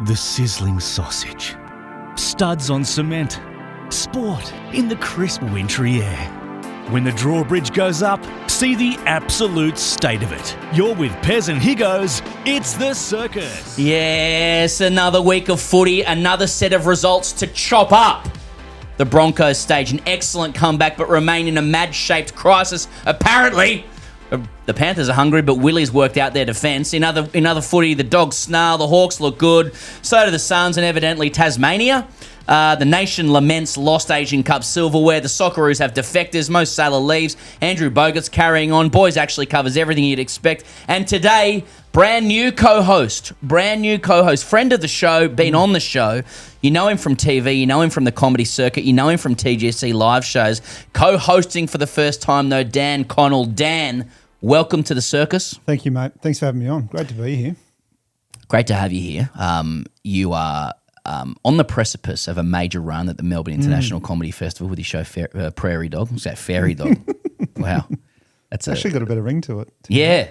The sizzling sausage. Studs on cement. Sport in the crisp wintry air. When the drawbridge goes up, see the absolute state of it. You're with Pez and Higgos, it's the circus. Yes, another week of footy, another set of results to chop up. The Broncos stage an excellent comeback but remain in a Madge-shaped crisis. Apparently, the Panthers are hungry, but Willie's worked out their defence. In other footy, the Dogs snarl, the Hawks look good, so do the Suns and evidently Tasmania. The nation laments lost Asian Cup silverware. The Socceroos have defectors. Mo Salah leaves. Andrew Bogut's carrying on. Boys actually covers everything you'd expect. And today, brand new co-host, friend of the show, been on the show. You know him from TV. You know him from the comedy circuit. You know him from TGC live shows. Co-hosting for the first time, though, Dan Connell. Dan, welcome to the circus. Thank you, mate. Thanks for having me on. Great to be here. Great to have you here. You are on the precipice of a major run at the Melbourne International Comedy Festival with your show Prairie Dog. What's that? Fairy Dog. Wow. That's actually got a better ring to it. Yeah.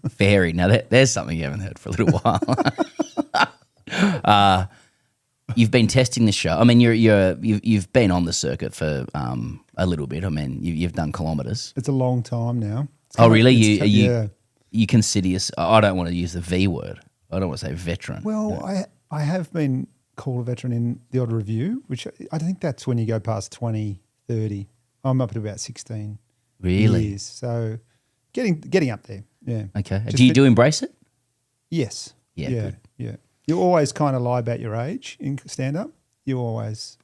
Fairy. Now, there's something you haven't heard for a little while. You've been testing the show. I mean, you've been on the circuit for a little bit. I mean, you've done kilometres. It's a long time now. Oh, really? You consider yourself, I don't want to use the V word. I don't want to say veteran. Well, no. I have been called a veteran in the odd review, which I think that's when you go past 20, 30. I'm up at about 16 years. So getting up there, yeah. Okay. Do you embrace it? Yes. Yeah. Yeah. You always kind of lie about your age in stand-up. You always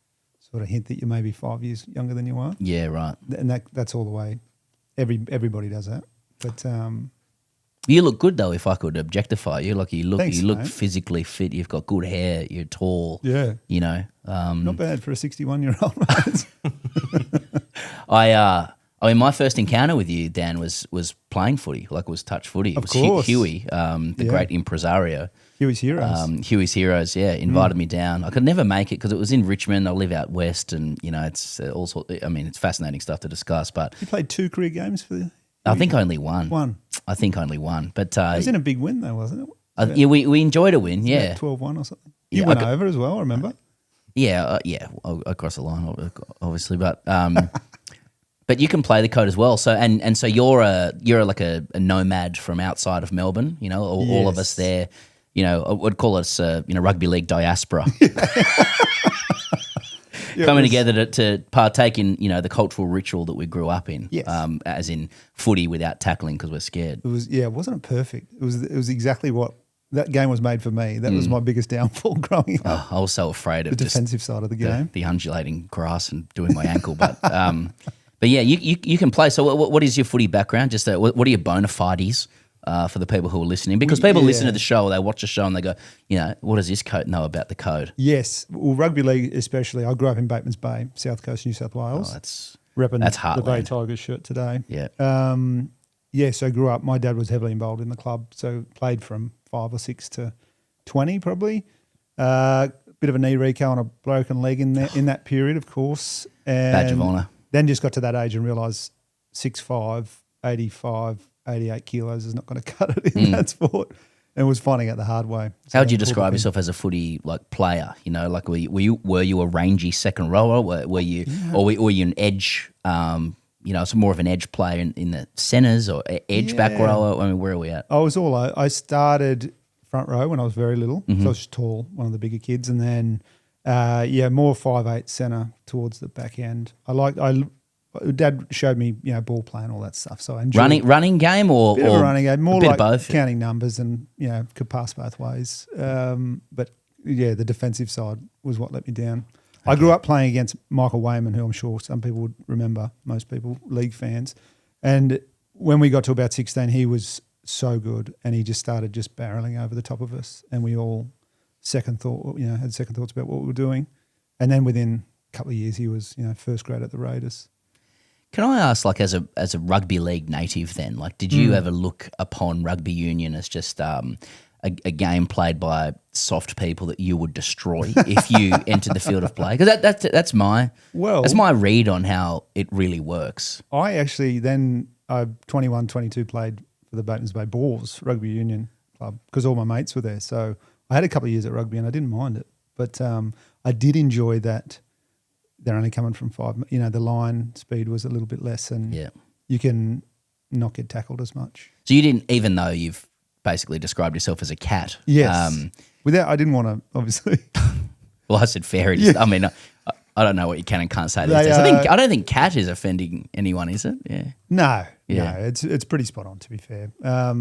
sort of hint that you're maybe 5 years younger than you are. Yeah, right. And that's all the way. Everybody does that. But you look good though. If I could objectify you, like you look mate. physically fit. You've got good hair. You're tall. Yeah, you know, not bad for a 61-year-old. I mean, my first encounter with you, Dan, was playing footy. Like, was touch footy. It was course. Huey, the great impresario. Huey's Heroes. Huey's Heroes. Yeah, invited me down. I could never make it because it was in Richmond. I live out west, and you know, it's also. I mean, it's fascinating stuff to discuss. But you played 2 career games for the. I think only one. I think only one. But it was in a big win though, wasn't it? Yeah, we enjoyed a win. Yeah, 12-1 or something. You went over as well. I remember. Yeah, across the line, obviously, but but you can play the code as well. So and so you're like a nomad from outside of Melbourne. You know, all of us there. You know, I would call us rugby league diaspora. Coming together to partake in, you know, the cultural ritual that we grew up in, yes. As in footy without tackling because we're scared. It wasn't perfect. It was exactly what that game was made for me. That was my biggest downfall growing up. I was so afraid of the defensive side of the game, the undulating grass and doing my ankle. But yeah, you can play. So what is your footy background? Just what are your bona fides? For the people who are listening, because people listen to the show, they watch the show and they go, you know, what does this coat know about the code? Yes, well, rugby league especially. I grew up in Batemans Bay, South Coast, New South Wales. That's the Bay Tigers shirt today. Yeah. So I grew up. My dad was heavily involved in the club, so played from 5 or 6 to 20 probably. Bit of a knee reco and a broken leg in that period, of course. And badge of honour. Then just got to that age and realised 6'5", 85. 88 kilos is not going to cut it in that sport, and was finding out the hard way. So how would you describe yourself as a footy player? You know, like were you a rangy second rower? Were you or were you an edge? So more of an edge player in the centres or edge back rower. I mean, where are we at? I was I started front row when I was very little, so I was tall, one of the bigger kids, and then more 5'8" centre towards the back end. Dad showed me, ball play and all that stuff. So I enjoyed running game or bit of a running game, more like like both. Counting numbers and could pass both ways. But the defensive side was what let me down. Okay. I grew up playing against Michael Wayman, who I'm sure some people would remember, most people, league fans. And when we got to about 16, he was so good, and he just started barreling over the top of us, and we all had second thoughts about what we were doing. And then within a couple of years, he was first grade at the Raiders. Can I ask, like, as a rugby league native then, like, did you ever look upon rugby union as just a game played by soft people that you would destroy if you entered the field of play? Because that's my read on how it really works. I actually then, 21, 22 played for the Batemans Bay Boars Rugby Union Club because all my mates were there. So I had a couple of years at rugby and I didn't mind it, but I did enjoy that they're only coming from 5. You know, the line speed was a little bit less, and you can not get tackled as much. So you didn't, even though you've basically described yourself as a cat. Yes. Without, I didn't want to, obviously. Well, I said fair. Yeah. I mean, I don't know what you can and can't say these days. I don't think cat is offending anyone, is it? Yeah. No. It's pretty spot on, to be fair. I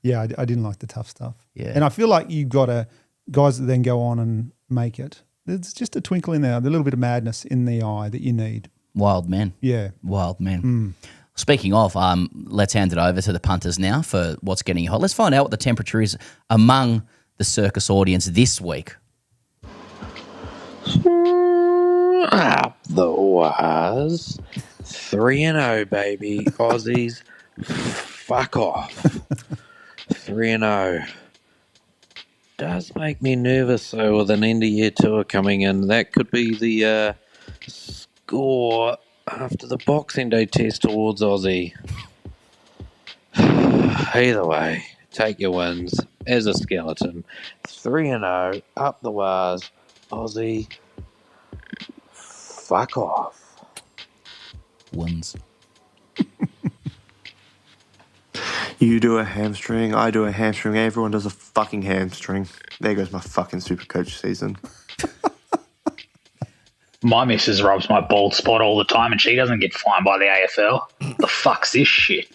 didn't like the tough stuff. Yeah. And I feel like you've got guys that then go on and make it. There's just a twinkle in there, a little bit of madness in the eye that you need. Wild men. Yeah. Wild men. Speaking of, let's hand it over to the punters now for what's getting hot. Let's find out what the temperature is among the circus audience this week. Up the wires. 3-0, baby. Aussies, fuck off. 3-0. Does make me nervous, though, with an end-of-year tour coming in. That could be the score after the Boxing Day test towards Aussie. Either way, take your wins as a skeleton. 3-0, up the wires. Aussie, fuck off. Wins. You do a hamstring, I do a hamstring, everyone does a fucking hamstring. There goes my fucking super coach season. My missus rubs my bald spot all the time and she doesn't get fined by the AFL. The fuck's this shit?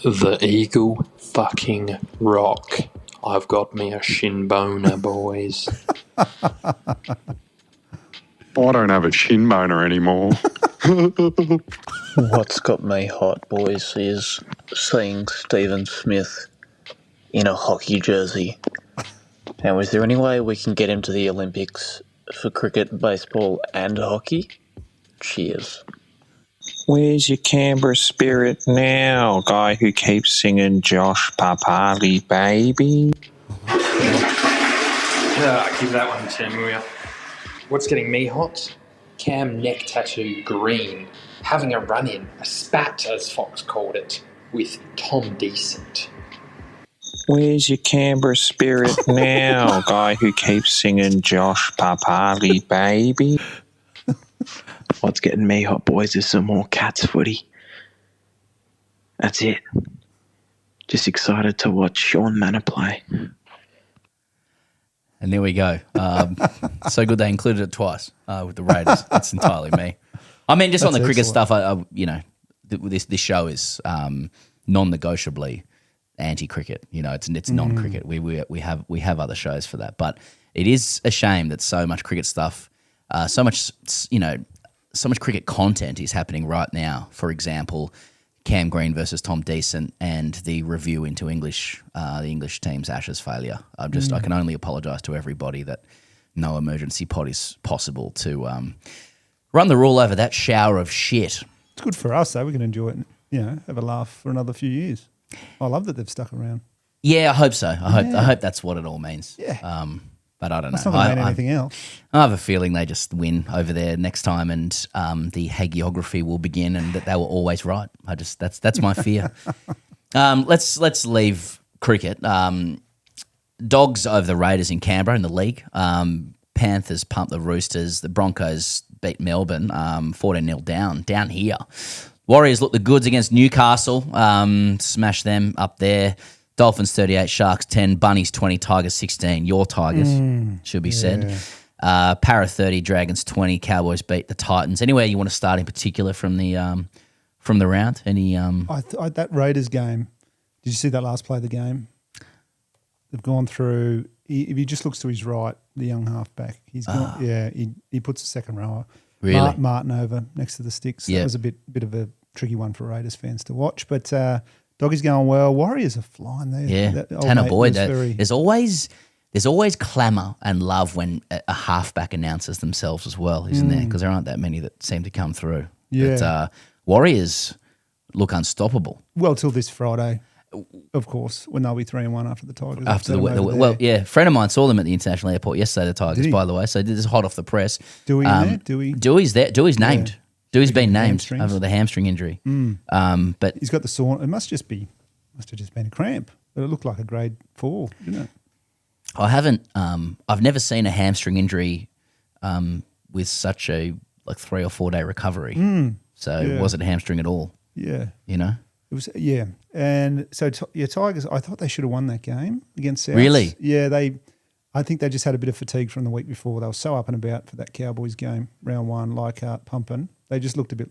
The eagle fucking rock. I've got me a shin boner, boys. I don't have a shin boner anymore. What's got me hot, boys, is seeing Stephen Smith in a hockey jersey. Now, is there any way we can get him to the Olympics for cricket, baseball and hockey? Cheers. Where's your Canberra spirit now, guy who keeps singing Josh Papali, baby? Give that one to me. What's getting me hot? Cam neck tattoo green. Having a run-in, a spat as Fox called it, with Tom Decent. Where's your Canberra spirit now, guy who keeps singing Josh Papali, baby? What's getting me hot, boys, is some more Cats footy. That's it. Just excited to watch Sean Manor play. And there we go. So good they included it twice with the Raiders. That's entirely me. I mean, just on the cricket stuff, this show is non-negotiably anti-cricket. You know, it's non-cricket. We have other shows for that, but it is a shame that so much cricket stuff, so much cricket content is happening right now. For example, Cam Green versus Tom Decent and the review into English, the English team's Ashes failure. I can only apologise to everybody that no emergency pod is possible to run the rule over that shower of shit. It's good for us, though. We can enjoy it and, have a laugh for another few years. I love that they've stuck around. Yeah, I hope so. I hope that's what it all means. Yeah. But I don't know. That's not going to mean anything else. I have a feeling they just win over there next time, and the hagiography will begin, and that they were always right. That's my fear. Let's leave cricket. Dogs over the Raiders in Canberra in the league. Panthers pumped the Roosters. The Broncos beat Melbourne 14-0 down here. Warriors looked the goods against Newcastle. Smashed them up there. Dolphins 38, Sharks 10, Bunnies 20, Tigers 16. Your Tigers, should be said. Para 30, Dragons 20, Cowboys beat the Titans. Anywhere you want to start in particular from the round? Any? That Raiders game. Did you see that last play of the game? They've gone through. If he just looks to his right, the young halfback, he's gone. Yeah, he puts a second rower. Really? Martin over next to the sticks. Yep. That was a bit of a tricky one for Raiders fans to watch, but. Doggy's going well. Warriors are flying there. Yeah, Tanner Boyd. There's always clamour and love when a halfback announces themselves as well, isn't there? Because there aren't that many that seem to come through. Yeah. But Warriors look unstoppable. Well, till this Friday, of course, when they'll be 3-1 after the Tigers. After a friend of mine saw them at the international airport yesterday. The Tigers, by the way. So this is hot off the press. Dewey's there. Dewey's named. Yeah. Dewey's been named over the hamstring injury. But he's got the sore. It must have just been a cramp. But it looked like a grade 4, didn't it? I haven't. I've never seen a hamstring injury with such a 3 or 4 day recovery. So it wasn't a hamstring at all. Yeah. You know. It was, yeah. And so, Tigers, I thought they should have won that game against South. Really? Yeah, I think they just had a bit of fatigue from the week before. They were so up and about for that Cowboys game, round one, Leichhardt pumping. They just looked a bit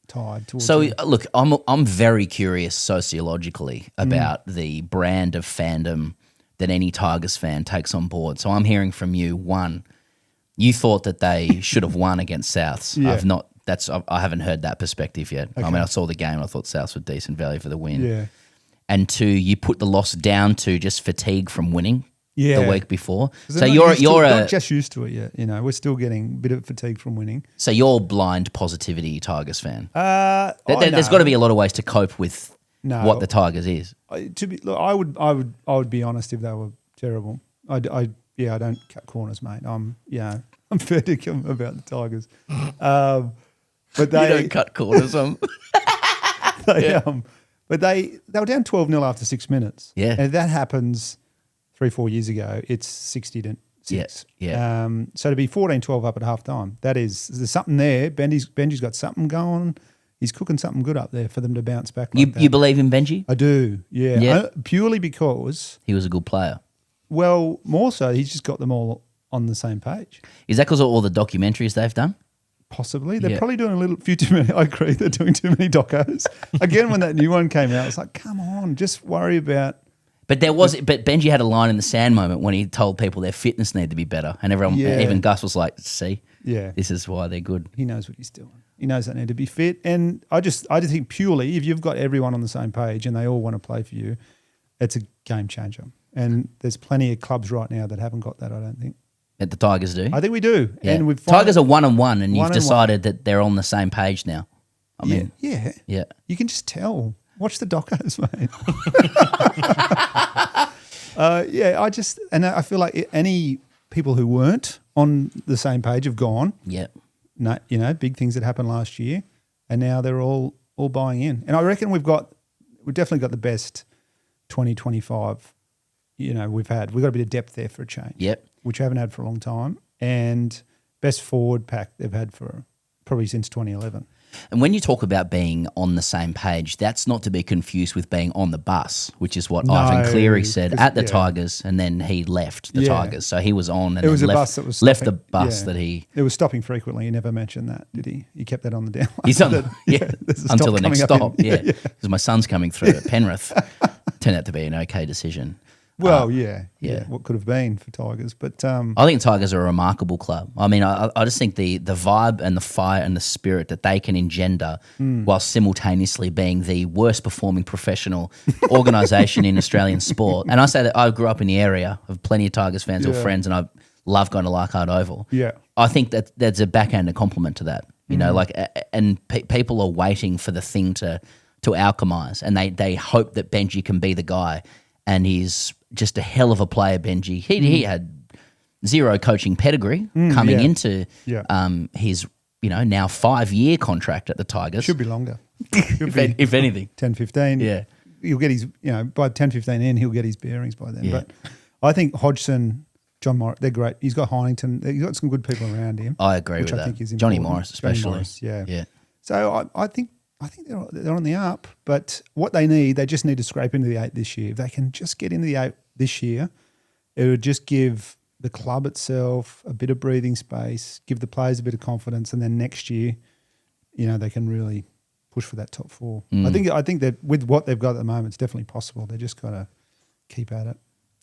tired towards look, I'm very curious sociologically about the brand of fandom that any Tigers fan takes on board. So I'm hearing from you, one, you thought that they should have won against Souths. Yeah. I haven't heard that perspective yet. Okay. I mean, I saw the game and I thought Souths were decent value for the win. Yeah. And two, you put the loss down to just fatigue from winning the week before. So you're not just used to it yet. You know, we're still getting a bit of fatigue from winning. So you're blind positivity Tigers fan. There's got to be a lot of ways to cope with what the Tigers is. I would be honest if they were terrible. I don't cut corners, mate. I'm fair dinkum about the Tigers. But they You don't cut corners. But they were down 12-0 after 6 minutes. Yeah. And if that happens 3-4 years ago, it's 60-6. Yeah. So to be 14-12 up at halftime, there's something there. Benji's got something going. He's cooking something good up there for them to bounce back. You believe in Benji? I do, yeah. Purely because he was a good player. Well, more so, he's just got them all on the same page. Is that because of all the documentaries they've done? Possibly. They're probably doing few too many. I agree. They're doing too many docos. Again, when that new one came out, it's like, come on, just worry about. But Benji had a line in the sand moment when he told people their fitness needed to be better, and everyone, even Gus, was like, "See, this is why they're good." He knows what he's doing. He knows they need to be fit, and I just think purely if you've got everyone on the same page and they all want to play for you, it's a game changer. And there's plenty of clubs right now that haven't got that. I don't think. That the Tigers do. I think we do. Yeah. And Tigers are 1-1, and you've decided that they're on the same page now. I mean, yeah. You can just tell. Watch the docos, mate. I feel like any people who weren't on the same page have gone. Yeah. No, big things that happened last year, and now they're all buying in. And I reckon we've definitely got the best 2025. We've got a bit of depth there for a change. Yep. Which we haven't had for a long time, and best forward pack they've had for probably since 2011. And when you talk about being on the same page, that's not to be confused with being on the bus, which is what Ivan Cleary said at the Tigers, and then he left the Tigers. So he was on and then left the bus that he... It was stopping frequently. He never mentioned that, did he? He kept that on the down. He's on until the next stop. Yeah, because my son's coming through at Penrith. Turned out to be an okay decision. Well, what could have been for Tigers, but I think Tigers are a remarkable club. I mean, I just think the vibe and the fire and the spirit that they can engender while simultaneously being the worst performing professional organisation in Australian sport. And I say that I grew up in the area of plenty of Tigers fans or friends, and I love going to Leichhardt Oval. Yeah, I think that there's a backhanded compliment to that. People are waiting for the thing to alchemise, and they hope that Benji can be the guy, and he's just a hell of a player, Benji. He had zero coaching pedigree coming into his now 5-year contract at the Tigers. Should be longer. If anything. 10, 15. Yeah. He'll get his, by 10, 15 in, he'll get his bearings by then. Yeah. But I think Hodgson, John Morris, they're great. He's got Heinington. He's got some good people around him. I agree with that. Which I think is Johnny important. Morris especially. Johnny Morris, Yeah. So I think they're on the up, but what they just need to scrape into the 8 this year. If they can just get into the 8 this year, it would just give the club itself a bit of breathing space, give the players a bit of confidence, and then next year, they can really push for that top 4. I think that with what they've got at the moment, it's definitely possible. They just got to keep at it.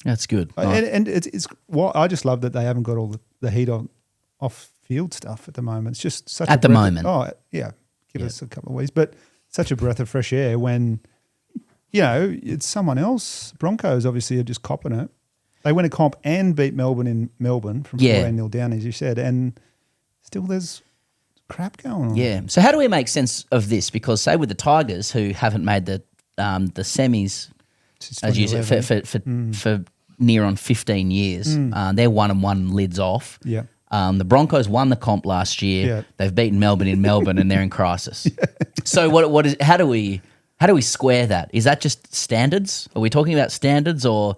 That's good. And it's I just love that they haven't got all the heat on off field stuff at the moment. It's just such at the moment. Give us a couple of weeks, but such a breath of fresh air when, it's someone else. Broncos obviously are just copping it. They win a comp and beat Melbourne in Melbourne from 14-0 down, as you said, and still there's crap going on. Yeah. So how do we make sense of this? Because say with the Tigers, who haven't made the semis, as you said, for near on 15 years, they're 1-1 lids off. Yeah. The Broncos won the comp last year. Yeah. They've beaten Melbourne in Melbourne, and they're in crisis. So what is? How do we square that? Is that just standards? Are we talking about standards, or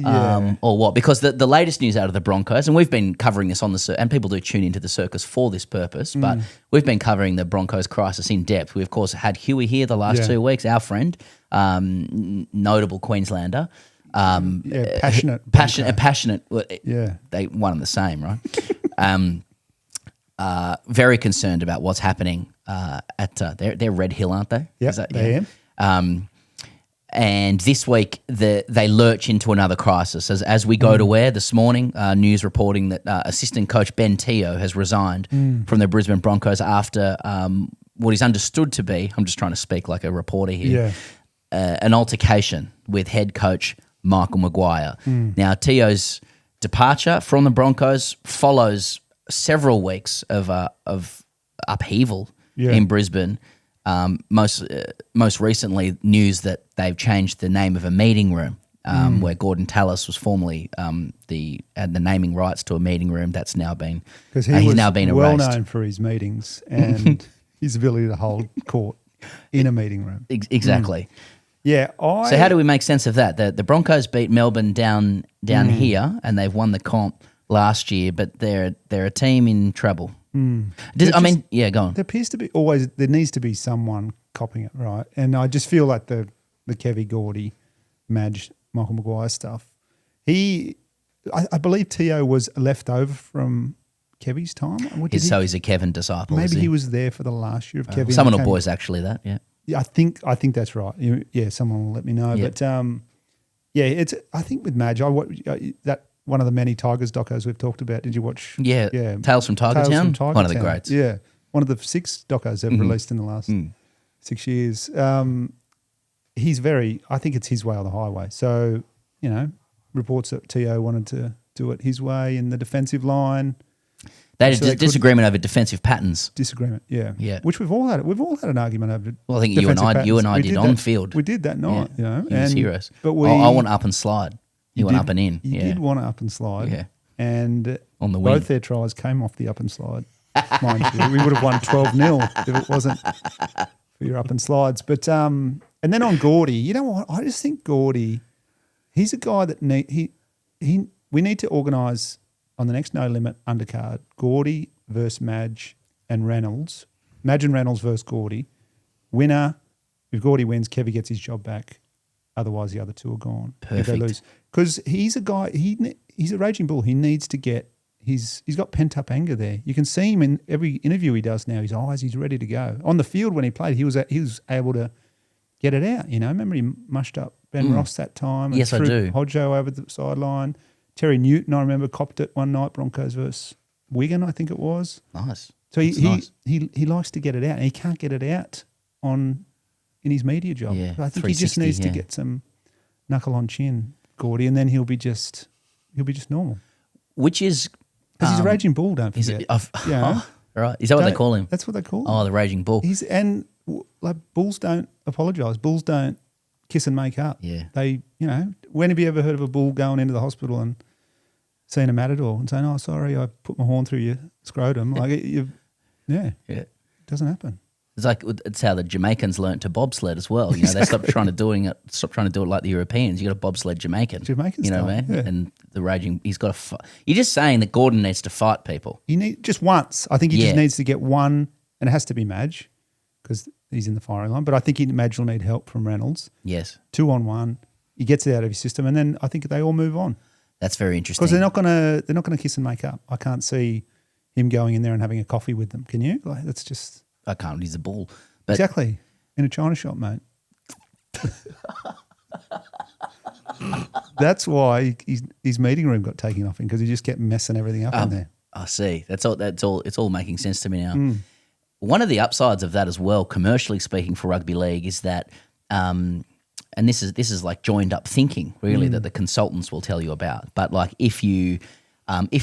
or what? Because the latest news out of the Broncos, and we've been covering this on and people do tune into the circus for this purpose, but we've been covering the Broncos crisis in depth. We, of course, had Huey here the last 2 weeks, our friend, notable Queenslander. Passionate. Yeah. They one and the same, right? Very concerned about what's happening at they're Red Hill, aren't they? Yeah, they am. And this week, they lurch into another crisis. As we go to where this morning, news reporting that assistant coach Ben Teo has resigned from the Brisbane Broncos after what is understood to be, I'm just trying to speak like a reporter here, an altercation with head coach Michael Maguire. Now, Teo's departure from the Broncos follows several weeks of upheaval in Brisbane. Most recently, news that they've changed the name of a meeting room where Gordon Tallis was formerly had the naming rights to a meeting room that's now been because he's now been well erased. known for his meetings and his ability to hold court in a meeting room. Exactly. Yeah. So how do we make sense of that? The Broncos beat Melbourne down here, and they've won the comp last year, but they're a team in trouble. Go on. There appears to be there needs to be someone copying it, right? And I just feel like the Kevy, Gordy, Madge, Michael Maguire stuff. I believe Teo was left over from Kevy's time. So he's a Kevin disciple. Maybe he was there for the last year of Kevy. Someone will boys actually that, yeah. Yeah, I think that's right. Yeah, someone will let me know. Yep. But it's. I think with Madge, that one of the many Tigers docos we've talked about. Did you watch? Yeah, Tales from Tiger Town. One of the greats. Yeah, one of the 6 docos ever released in the last 6 years. He's I think it's his way or the highway. So reports that Teo wanted to do it his way in the defensive line. They had a disagreement over defensive patterns. Disagreement, yeah. Which we've all had. We've all had an argument over. Well, I think you and I did on field. We did that night, As heroes. But I want up and slide. You went up and in. You did want to up and slide. Yeah. And on the wing. Both their tries came off the up and slide. Mind you, we would have won 12-0 if it wasn't for your up and slides. But and then on Gordy, you know what? I just think Gordy, he's a guy that we need to organise on the next No Limit undercard, Gordy versus Madge and Reynolds. Madge and Reynolds versus Gordy. Winner, if Gordy wins, Kevy gets his job back. Otherwise, the other two are gone. Perfect. If they lose. Because he's a guy, he's a raging bull. He needs to get he's got pent-up anger there. You can see him in every interview he does now. His eyes, he's ready to go. On the field when he played, he was able to get it out. Remember he mushed up Ben Ross that time. And yes, I do. Hodjo over the sideline. Terry Newton, I remember, copped it one night, Broncos versus Wigan, I think it was. Nice. So he likes to get it out, and he can't get it out in his media job. Yeah, I think he just needs to get some knuckle on chin, Gordy, and then he'll be just normal. Which is because he's a raging bull. Don't forget. Right? Is that what they call him? That's what they call him. Oh, the raging bull. Bulls don't apologise. Bulls don't kiss and make up. Yeah. They, when have you ever heard of a bull going into the hospital and seeing a matador and saying, "Oh, sorry, I put my horn through your scrotum"? It doesn't happen. It's how the Jamaicans learnt to bobsled as well. They stopped trying to do it like the Europeans. You got a bobsled Jamaican. Jamaican style, man. Yeah. And the raging, he's got to fight. You're just saying that Gordon needs to fight people. He need just once. I think he just needs to get one, and it has to be Madge because he's in the firing line. But I think Madge will need help from Reynolds. Yes. 2-on-1. He gets it out of his system, and then I think they all move on. That's very interesting. Because they're not gonna kiss and make up. I can't see him going in there and having a coffee with them. Can you? That's just. I can't. He's a bull. But exactly. In a China shop, mate. That's why his meeting room got taken off him because he just kept messing everything up in there. I see. That's all. It's all making sense to me now. One of the upsides of that as well, commercially speaking, for rugby league, is that, and this is like joined up thinking, really, that the consultants will tell you about. But like if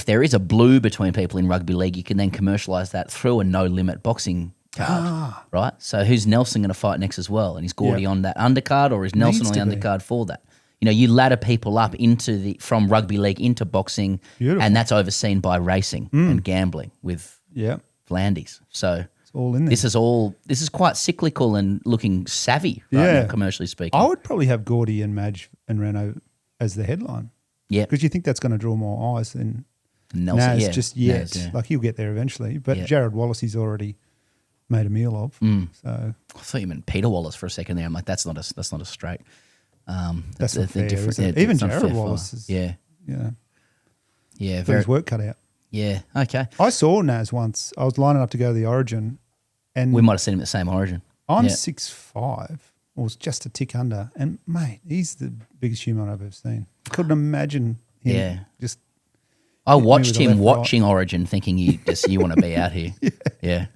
there is a blue between people in rugby league, you can then commercialise that through a no limit boxing card, right? So who's Nelson going to fight next as well? And is Gordy on that undercard, or is Nelson on the undercard for that? You ladder people up from rugby league into boxing, and that's overseen by racing and gambling with Flanders. So it's all in there. This is quite cyclical and looking savvy, right now, commercially speaking. I would probably have Gordy and Madge and Renault as the headline. Yeah. Because you think that's going to draw more eyes than Nelson, Naz yeah. just yet. Naz, yeah. Like he'll get there eventually. But Yeah. Jared Wallace he's already made a meal of. So I thought you meant Peter Wallace for a second there. I'm like, that's not a straight. that's not fair, different. isn't it? Yeah, Even it's not Jared fair for- Wallace is, Yeah. yeah, Yeah. got Very. his work cut out. Yeah. Okay. I saw Naz once. I was lining up to go to the Origin, and We might have seen him at the same origin. I'm Yeah. 6'5", or was just a tick under. And mate, he's the biggest human I've ever seen. I couldn't imagine him. Yeah. Just I hit me watched with the him left, watching Origin, thinking you want to be out here. Yeah.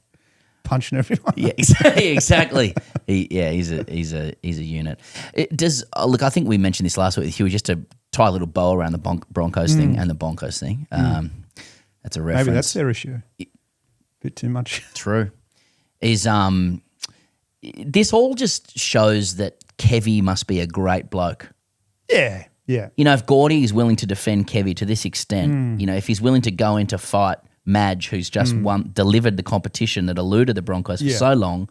punching everyone. Yeah, exactly. He's a unit. It does look. I think we mentioned this last week with Huey. Just to tie a little bow around the Broncos thing and the Bonkos thing. That's a reference. Maybe that's their issue. Bit too much. True. Is this all just shows that Kevy must be a great bloke. Yeah, yeah. You know, if Gordy is willing to defend Kevy to this extent, you know, if he's willing to go into fight Madge, who's just delivered the competition that eluded the Broncos for so long,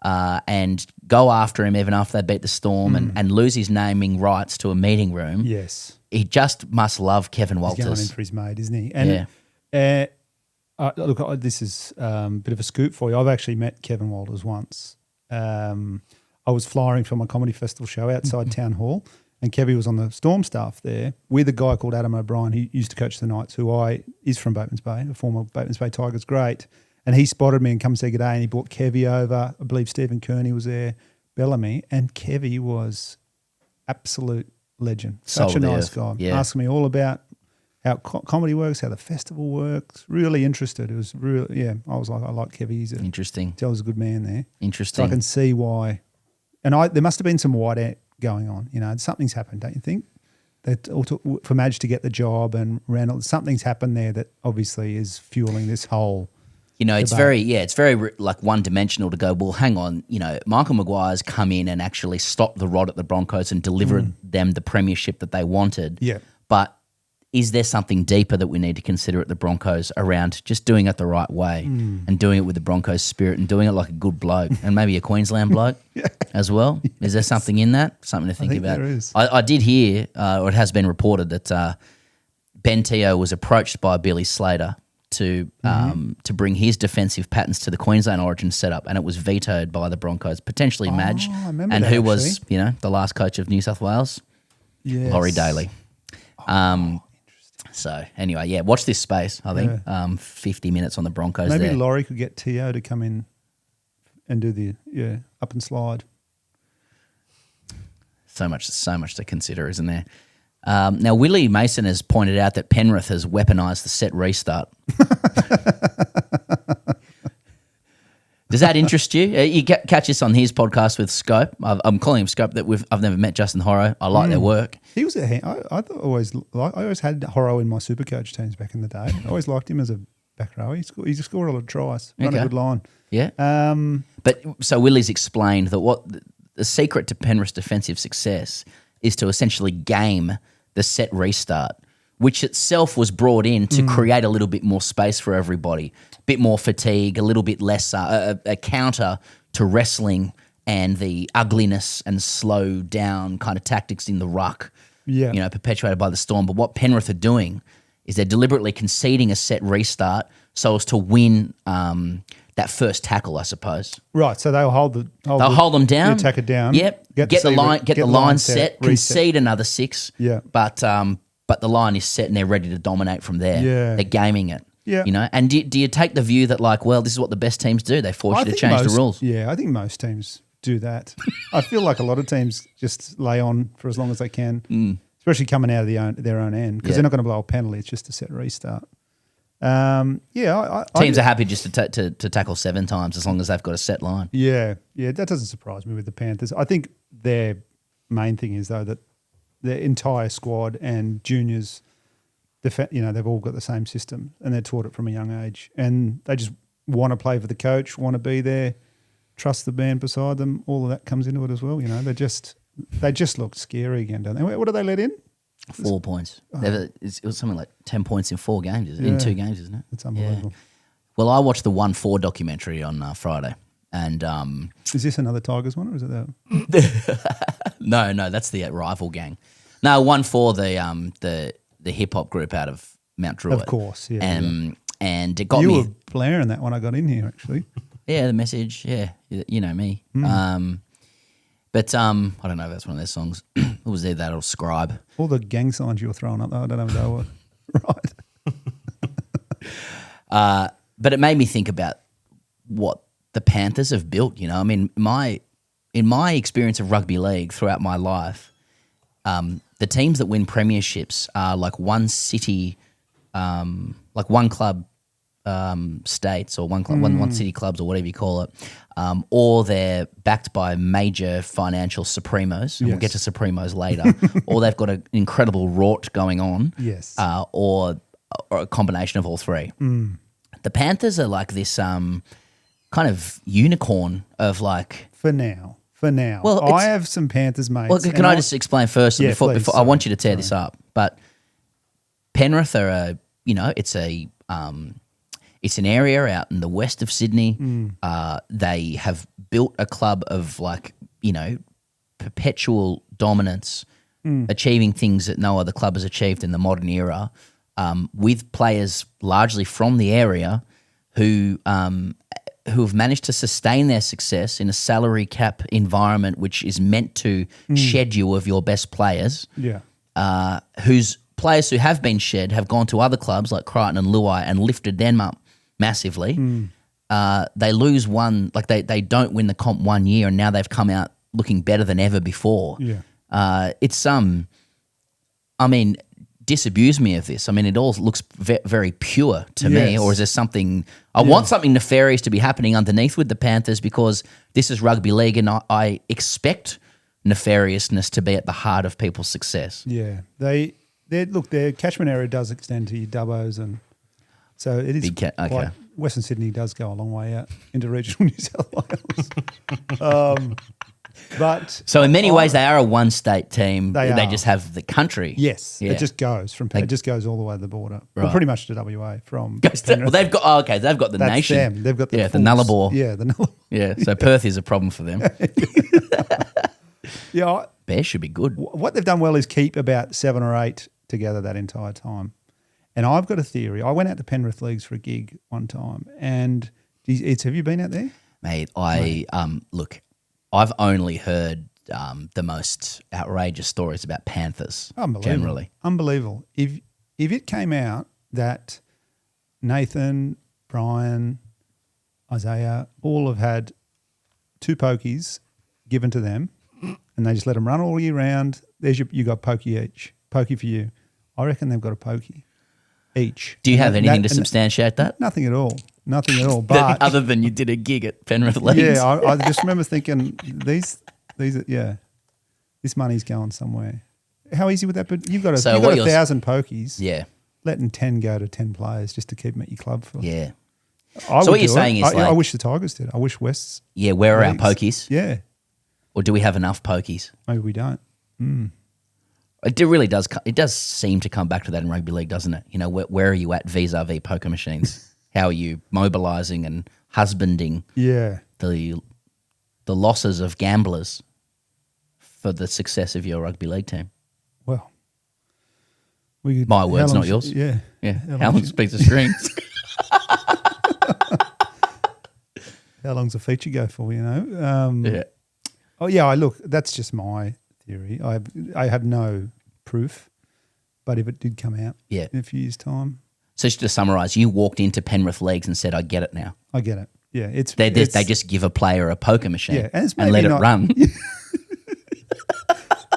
and go after him even after they beat the Storm and lose his naming rights to a meeting room. Yes. He just must love Kevin He's going in Walters. for his mate, isn't he? And look, this is a bit of a scoop for you. I've actually met Kevin Walters once. I was flying from a comedy festival show outside Town Hall, and Kevy was on the Storm staff there with a guy called Adam O'Brien. He used to coach the Knights, is from Batemans Bay, a former Batemans Bay Tigers great. And he spotted me and come say good day, and he brought Kevy over. I believe Stephen Kearney was there, Bellamy, and Kevy was absolute legend. Such a nice guy. Yeah. Asking me all about how comedy works, how the festival works. Really interested. It was really, I was like, I like Kevy. He's Interesting. Tells a good man there. Interesting. So I can see why. And there must have been some white out going on. You know, something's happened, don't you think? That for Madge to get the job and Reynolds, something's happened there that obviously is fueling this whole. You know, it's debate. it's very like one-dimensional to go, well, hang on, you know, Michael Maguire's come in and actually stopped the rod at the Broncos and delivered them the premiership that they wanted. Yeah. But is there something deeper that we need to consider at the Broncos around just doing it the right way and doing it with the Broncos spirit and doing it like a good bloke and maybe a Queensland bloke as well? Yes. Is there something in that? Something to think about? There is. I did hear, or it has been reported, that Ben Teo was approached by Billy Slater to bring his defensive patterns to the Queensland Origin setup, and it was vetoed by the Broncos, potentially Madge, I remember and that, who was, actually. you know, the last coach of New South Wales, Yes. Laurie Daly. So anyway, watch this space. I think 50 minutes on the Broncos. Maybe there. Laurie could get Teo to come in and do the up and slide. So much to consider, isn't there? Now, Willie Mason has pointed out that Penrith has weaponised the set restart. Does that interest you? You catch this on his podcast with Scope. I'm calling him Scope. I've never met Justin Horro. I like their work. He was I always had Horro in my Supercoach teams back in the day. I always liked him as a back row. He scored a lot of tries. Run a good line. Yeah. But so Willie's explained that what the secret to Penrith's defensive success is to essentially game the set restart, which itself was brought in to create a little bit more space for everybody, a bit more fatigue, a little bit less a counter to wrestling and the ugliness and slow down kind of tactics in the ruck, perpetuated by the Storm. But what Penrith are doing is they're deliberately conceding a set restart so as to win that first tackle, I suppose. Right, so they'll hold them down. The attacker down. Yep. Get the line set, concede another 6. Yeah. But the line is set and they're ready to dominate from there. Yeah. They're gaming it. Yeah. You know, and do you take the view that like, well, this is what the best teams do? They force you to change the rules. Yeah, I think most teams do that. I feel like a lot of teams just lay on for as long as they can, especially coming out of their own end because they're not going to blow a penalty. It's just a set restart. Teams are happy just to tackle 7 times as long as they've got a set line. Yeah, that doesn't surprise me with the Panthers. I think their main thing is though that their entire squad and juniors, they've all got the same system and they're taught it from a young age, and they just want to play for the coach, want to be there, trust the man beside them. All of that comes into it as well. You know, they just look scary again, don't they? What do they let in? 4 points. It was something like 10 points in 4 games, isn't it? In 2 games, isn't it? It's unbelievable. Yeah. Well, I watched the 1-4 documentary on Friday, and is this another Tigers one, or is it that? No, that's the rival gang. No, 1-4. the hip hop group out of Mount Druitt. Of course, yeah. And it got you me. were blaring that when I got in here, actually. Yeah, the message. Yeah, you know me. But I don't know if that's one of their songs. It was there that or Scribe. All the gang signs you were throwing up, though, I don't know if they were right. But it made me think about what the Panthers have built. You know, I mean, in my experience of rugby league throughout my life, the teams that win premierships are like one city, like one club states or one city clubs or whatever you call it, or they're backed by major financial supremos, and we'll get to supremos later, or they've got an incredible rort going on, or a combination of all three. The Panthers are like this kind of unicorn of like... For now. Well, I have some Panthers mates. Well, can I just explain first? Yeah, before please, I want you to tear this up, but Penrith are it's an area out in the west of Sydney. They have built a club of like, perpetual dominance, achieving things that no other club has achieved in the modern era, with players largely from the area who have managed to sustain their success in a salary cap environment which is meant to shed you of your best players. Whose players who have been shed have gone to other clubs like Crichton and Luai and lifted them up massively. They lose one, like they don't win the comp 1 year, and now they've come out looking better than ever before. It's disabuse me of this. I mean, it all looks very pure to me, or is there something? I want something nefarious to be happening underneath with the Panthers, because this is rugby league, and I expect nefariousness to be at the heart of people's success. Yeah, their catchment area does extend to your Dubbos, and so it is quite, Western Sydney does go a long way out into regional New South Wales. But so in many ways, they are a one-state team. They just have the country. Yes, it just goes it just goes all the way to the border, well, pretty much to WA from. Well, they've got they've got the That's nation. Them. They've got the the Nullarbor. Yeah, the Nullarbor. Yeah, so Perth is a problem for them. Bears should be good. What they've done well is keep about 7 or 8 together that entire time. And I've got a theory. I went out to Penrith Leagues for a gig one time, and have you been out there, mate? Look. I've only heard the most outrageous stories about Panthers. Generally, unbelievable. If it came out that Nathan, Brian, Isaiah all have had 2 pokies given to them, and they just let them run all year round. You got pokey each, pokey for you. I reckon they've got a pokey each. Do you have anything to substantiate that? Nothing at all. Nothing at all. But other than you did a gig at Penrith Leagues. Yeah, I just remember thinking these this money's going somewhere. How easy would that be? You've got 1,000 pokies. Yeah. Letting 10 go to 10 players just to keep them at your club for. Yeah. So what you're saying is I wish the Tigers did. I wish West's. Yeah, where are our pokies? Yeah. Or do we have enough pokies? Maybe we don't. It really does. It does seem to come back to that in rugby league, doesn't it? Where are you at vis-a-vis poker machines? How are you mobilising and husbanding the losses of gamblers for the success of your rugby league team? Well, my words, not yours. Yeah. How long speaks the strings? How long's a feature go for, Oh, yeah, look, that's just my theory. I have no proof, but if it did come out in a few years' time. So just to summarise, you walked into Penrith Leagues and said, I get it now. I get it. Yeah, they just give a player a poker machine and let it run.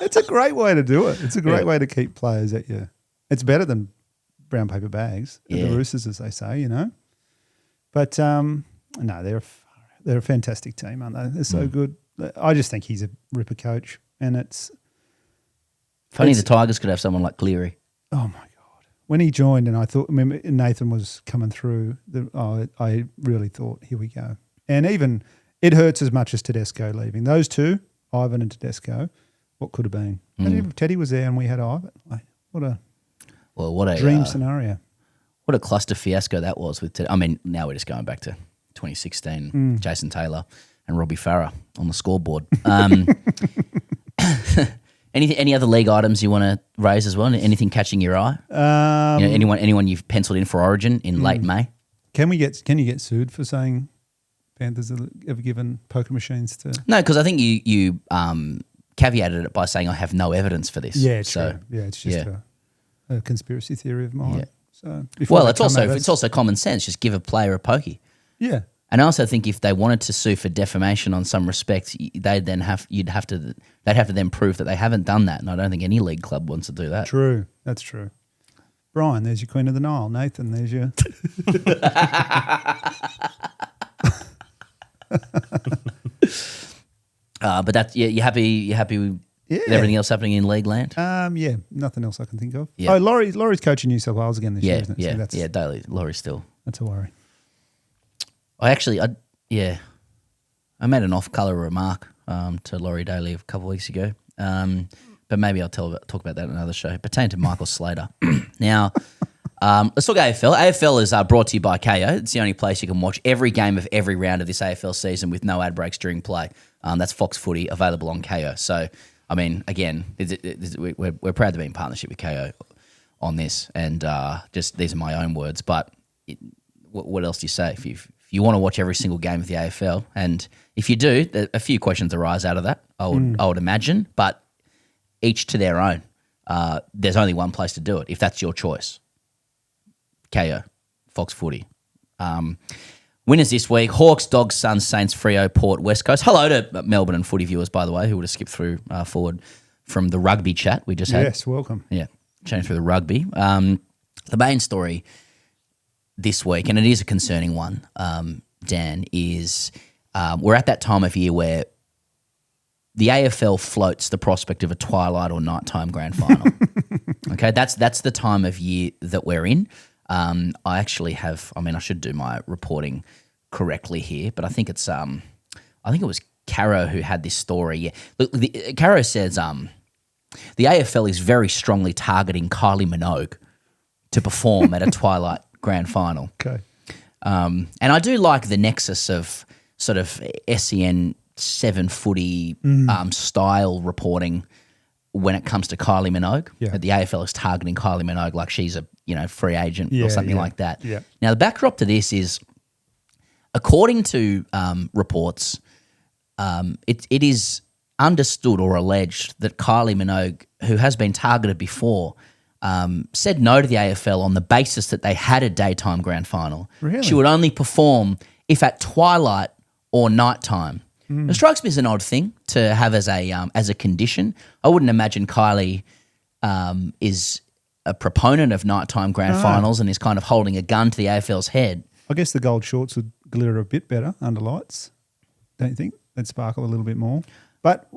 It's a great way to do it. It's a great way to keep players at you. It's better than brown paper bags, the Roosters, as they say, But no, they're a fantastic team, aren't they? They're so good. I just think he's a ripper coach, and it's funny the Tigers could have someone like Cleary. Oh my God! When he joined, and I thought, remember Nathan was coming through. I really thought, here we go. And even it hurts as much as Tedesco leaving. Those two, Ivan and Tedesco, what could have been? Imagine if Teddy was there and we had Ivan. What a dream scenario. What a cluster fiasco that was with Teddy. I mean, now we're just going back to 2016. Jason Taylor and Robbie Farah on the scoreboard. Any other league items you want to raise as well? Anything catching your eye? Anyone you've penciled in for Origin in late May? Can you get sued for saying Panthers have ever given poker machines to? No, because I think you caveated it by saying I have no evidence for this. Yeah, true. Yeah, it's just a conspiracy theory of mine. Yeah. So it's also common sense. Just give a player a pokey. Yeah. And I also think if they wanted to sue for defamation on some respects, they'd have to then prove that they haven't done that. And I don't think any league club wants to do that. True, that's true. Brian, there's your Queen of the Nile. Nathan, there's your. But that's you happy with everything else happening in league land? Yeah, nothing else I can think of. Yeah. Oh, Laurie's coaching New South Wales again this year, isn't it? So Daly. Laurie still. That's a worry. I made an off-colour remark to Laurie Daly a couple of weeks ago, but maybe I'll talk about that in another show. Pertaining to Michael Slater. Now, let's talk AFL. AFL is brought to you by Kayo. It's the only place you can watch every game of every round of this AFL season with no ad breaks during play. That's Fox Footy, available on Kayo. So, I mean, again, we're proud to be in partnership with Kayo on this, and just these are my own words, but what else do you say? If you want to watch every single game of the AFL, and if you do, a few questions arise out of that, I would imagine, but each to their own. There's only one place to do it, if that's your choice. Kayo, Fox Footy. Winners this week: Hawks, Dogs, Suns, Saints, Freo, Port, West Coast. Hello to Melbourne and footy viewers, by the way, who would have skipped through forward from the rugby chat we just had. Yes, welcome. Yeah, change through the rugby. The main story this week, and it is a concerning one, Dan, is we're at that time of year where the AFL floats the prospect of a twilight or nighttime grand final. Okay, that's the time of year that we're in. I actually have, I should do my reporting correctly here, but I think it's, I think it was Caro who had this story. Yeah, look, Caro says the AFL is very strongly targeting Kylie Minogue to perform at a twilight grand final. Okay. And I do like the nexus of sort of SEN 7 footy style reporting when it comes to Kylie Minogue. Yeah. The AFL is targeting Kylie Minogue like she's a free agent or something like that. Yeah. Now, the backdrop to this is, according to reports, it is understood or alleged that Kylie Minogue, who has been targeted before, said no to the AFL on the basis that they had a daytime grand final. Really? She would only perform if at twilight or nighttime. It strikes me as an odd thing to have as a condition. I wouldn't imagine Kylie is a proponent of nighttime grand finals and is kind of holding a gun to the AFL's head. I guess the gold shorts would glitter a bit better under lights, don't you think? They'd sparkle a little bit more. But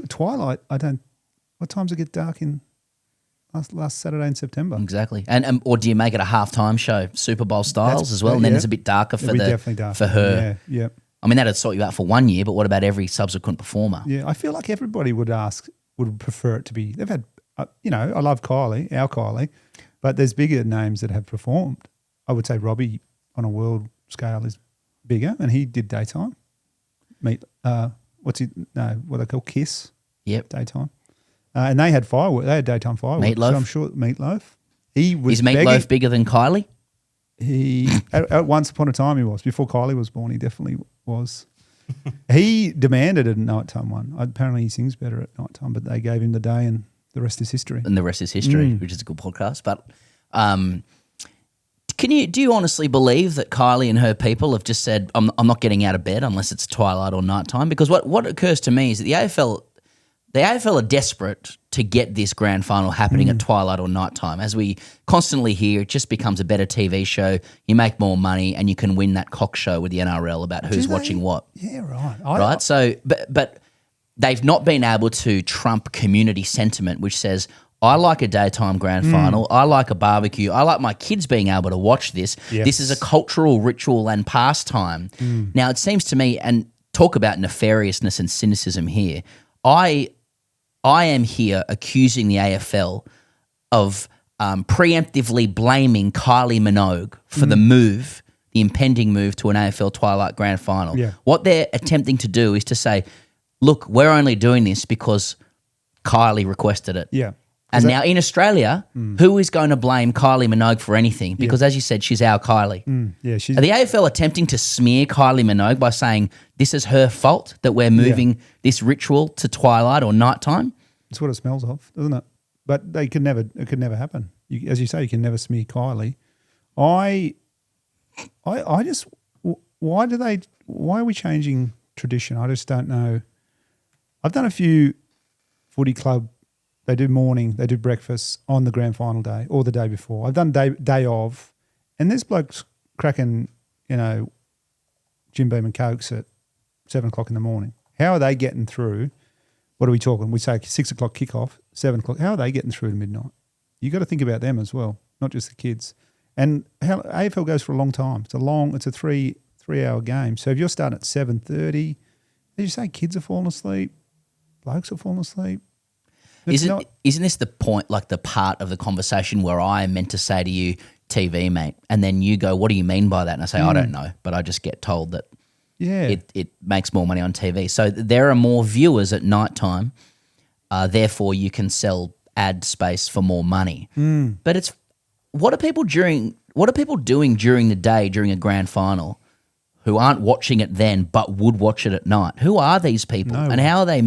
twilight, what times it get dark in last Saturday in September? Exactly. And or do you make it a halftime show, Super Bowl styles as well, and then it's a bit darker for her? Yeah. I mean, that'd sort you out for 1 year, but what about every subsequent performer? Yeah, I feel like everybody would prefer it to be. They've had, I love Kylie, our Kylie, but there's bigger names that have performed. I would say Robbie on a world scale is bigger, and he did daytime. What they call Kiss. Yep. Daytime. And they had fireworks. They had daytime fireworks. Meatloaf. So I'm sure Meatloaf. Is Meatloaf bigger than Kylie? He at once upon a time he was. Before Kylie was born, he definitely was. He demanded a nighttime one. Apparently he sings better at nighttime, but they gave him the day and the rest is history. And the rest is history, which is a good podcast. But do you honestly believe that Kylie and her people have just said, I'm not getting out of bed unless it's twilight or nighttime? Because what occurs to me is that the AFL are desperate to get this grand final happening at twilight or nighttime. As we constantly hear, it just becomes a better TV show. You make more money and you can win that cock show with the NRL about who's watching what. Yeah, right. Right? So, but they've not been able to trump community sentiment, which says, I like a daytime grand final. I like a barbecue. I like my kids being able to watch this. Yes. This is a cultural ritual and pastime. Now, it seems to me, and talk about nefariousness and cynicism here, I am here accusing the AFL of preemptively blaming Kylie Minogue for the impending move to an AFL Twilight Grand Final. Yeah. What they're attempting to do is to say, look, we're only doing this because Kylie requested it. Yeah. And now in Australia, who is going to blame Kylie Minogue for anything? Because as you said, she's our Kylie. Yeah, she's Are the AFL attempting to smear Kylie Minogue by saying this is her fault that we're moving this ritual to twilight or nighttime? It's what it smells of, doesn't it? But it could never happen. As you say, you can never smear Kylie. I just, why are we changing tradition? I just don't know. I've done a few footy club. They do morning, they do breakfast on the grand final day or the day before. I've done day of, and there's blokes cracking, Jim Beam and Cokes at 7 o'clock in the morning. How are they getting through? What are we talking? We say 6 o'clock kickoff, 7 o'clock. How are they getting through to midnight? You got to think about them as well, not just the kids. And AFL goes for a long time. It's a three-hour game. So if you're starting at 7:30, as you say, kids are falling asleep, blokes are falling asleep. Isn't this the point, like the part of the conversation where I am meant to say to you, TV, mate, and then you go, what do you mean by that? And I say, I don't know, but I just get told that it makes more money on TV. So there are more viewers at nighttime, therefore you can sell ad space for more money. But what are people doing during the day, during a grand final, who aren't watching it then but would watch it at night? Who are these people and how are they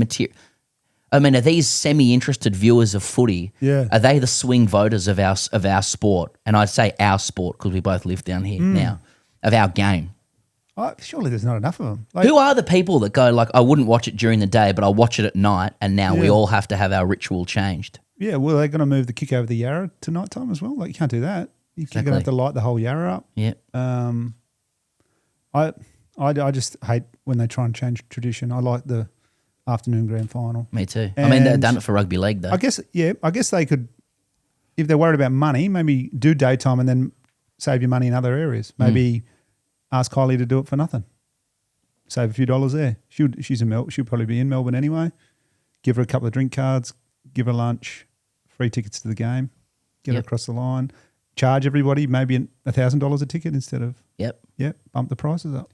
are these semi-interested viewers of footy? Yeah. Are they the swing voters of our sport? And I'd say our sport because we both live down here now, of our game. Surely there's not enough of them. Who are the people that go like, I wouldn't watch it during the day, but I'll watch it at night, and now we all have to have our ritual changed? Yeah, well, they're going to move the kick over the Yarra to night time as well. Like, you can't do that. You're going to have to light the whole Yarra up. Yeah. I just hate when they try and change tradition. I like the afternoon grand final. Me too. And they've done it for rugby league though. I guess they could, if they're worried about money, maybe do daytime and then save your money in other areas. Maybe ask Kylie to do it for nothing. Save a few dollars there. She'll probably be in Melbourne anyway. Give her a couple of drink cards, give her lunch, free tickets to the game, get her across the line, charge everybody maybe $1,000 a ticket instead of bump the prices up.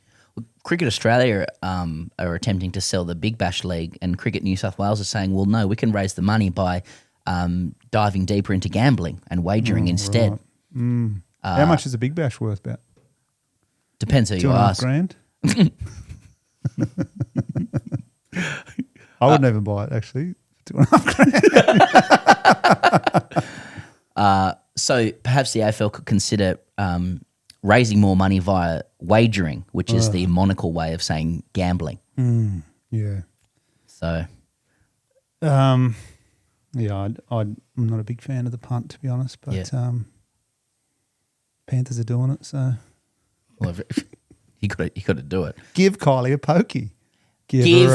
Cricket Australia are attempting to sell the Big Bash League, and Cricket New South Wales are saying, well, no, we can raise the money by diving deeper into gambling and wagering instead. Right. How much is a Big Bash worth about? Depends who you ask. $2.5 grand. I wouldn't even buy it, actually. $2.5 grand. So perhaps the AFL could consider raising more money via wagering, which is the monocle way of saying gambling. Yeah. So. I'm not a big fan of the punt, to be honest, but Panthers are doing it, so. Well, you got to do it. Give Kylie a pokey. Give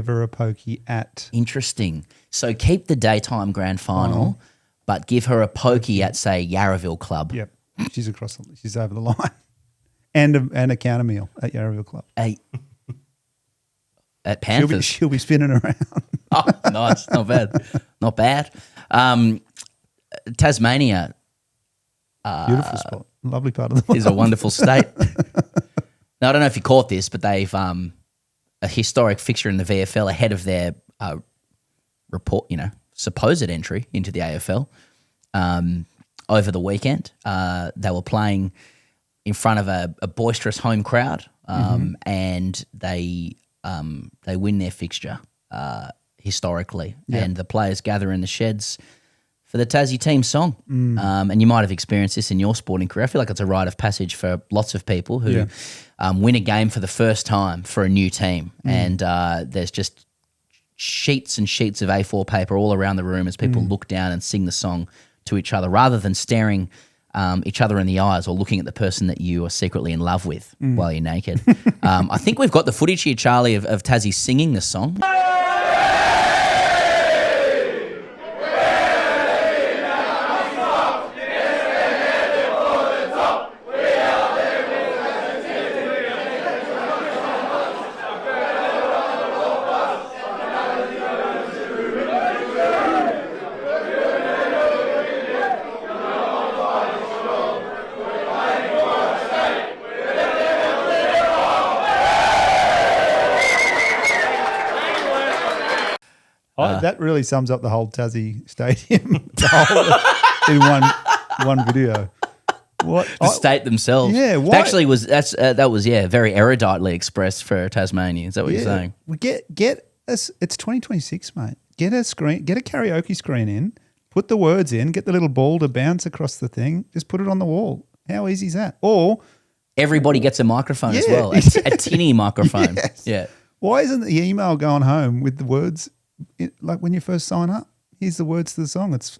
her a pokey at. Interesting. So keep the daytime grand final, but give her a pokey at, say, Yarraville Club. Yep. She's over the line. And a counter meal at Yarraville Club. At Panthers. She'll be spinning around. Oh, nice. Not bad. Not bad. Tasmania. Beautiful spot. Lovely part of the world. Is a wonderful state. Now, I don't know if you caught this, but they've a historic fixture in the VFL ahead of their supposed entry into the AFL. Over the weekend, they were playing in front of a boisterous home crowd, and they win their fixture historically, and the players gather in the sheds for the Tassie team song. And you might have experienced this in your sporting career. I feel like it's a rite of passage for lots of people who win a game for the first time for a new team, and there's just sheets and sheets of A4 paper all around the room as people look down and sing the song to each other rather than staring each other in the eyes or looking at the person that you are secretly in love with while you're naked. I think we've got the footage here, Charlie, of Tassie singing the song. that really sums up the whole Tassie stadium in one video. What The state themselves. Yeah, why- Actually, that was very eruditely expressed for Tasmania. Is that what you're saying? Well, get us. It's 2026, mate. Get a karaoke screen in. Put the words in. Get the little ball to bounce across the thing. Just put it on the wall. How easy is that? Or Everybody gets a microphone as Yeah. well, a tinny microphone. Yes. Yeah. why isn't the email going home with the words like when you first sign up? Here's the words to the song. It's